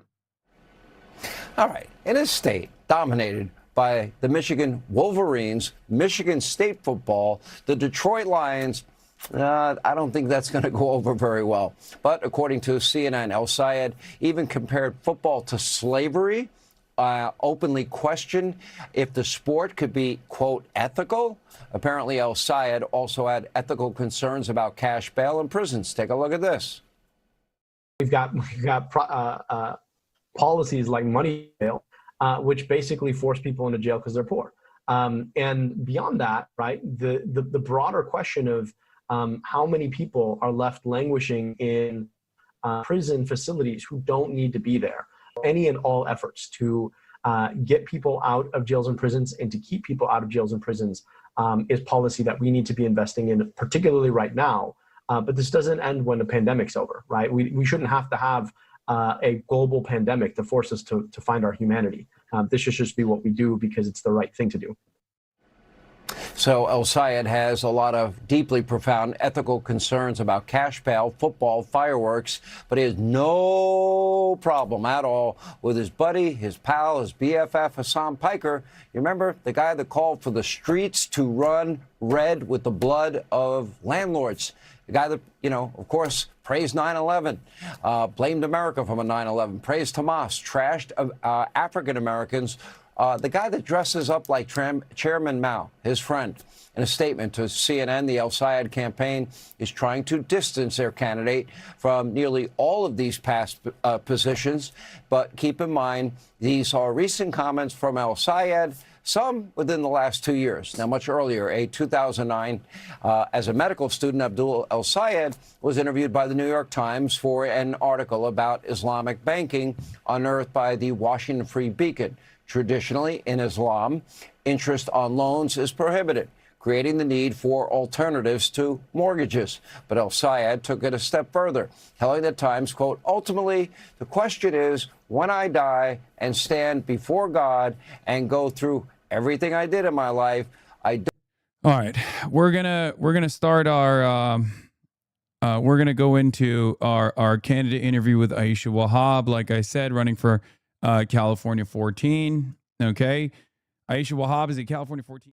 All right, in a state dominated by the Michigan Wolverines, Michigan State football, the Detroit Lions. I don't think that's going to go over very well. But according to CNN, El-Sayed even compared football to slavery, openly questioned if the sport could be, quote, ethical. Apparently, El-Sayed also had ethical concerns about cash bail in prisons. Take a look at this. We've got policies like money bail, which basically force people into jail because they're poor. And beyond that, right, the broader question of how many people are left languishing in prison facilities who don't need to be there. Any and all efforts to get people out of jails and prisons and to keep people out of jails and prisons is policy that we need to be investing in, particularly right now. But this doesn't end when the pandemic's over, right? We shouldn't have to have a global pandemic to force us to find our humanity. This should just be what we do because it's the right thing to do. So El-Sayed has a lot of deeply profound ethical concerns about cash bail, football, fireworks, but he has no problem at all with his buddy, his pal, his BFF, Hasan Piker. You remember the guy that called for the streets to run red with the blood of landlords? The guy that, of course, praised 9/11, blamed America from a 9/11, praised Hamas, trashed African Americans. The guy that dresses up like Chairman Mao, his friend. In a statement to CNN, the El-Sayed campaign is trying to distance their candidate from nearly all of these past positions. But keep in mind, these are recent comments from El-Sayed, some within the last 2 years. Now, much earlier, a 2009, as a medical student, Abdul El-Sayed was interviewed by the New York Times for an article about Islamic banking unearthed by the Washington Free Beacon. Traditionally, in Islam, interest on loans is prohibited, creating the need for alternatives to mortgages. But El-Sayed took it a step further, telling the Times, quote, ultimately, the question is, when I die and stand before God and go through everything I did in my life, I don't. All right, we're gonna start our we're going to go into our candidate interview with Aisha Wahab, like I said, running for California 14. Okay. Aisha Wahab is a California 14.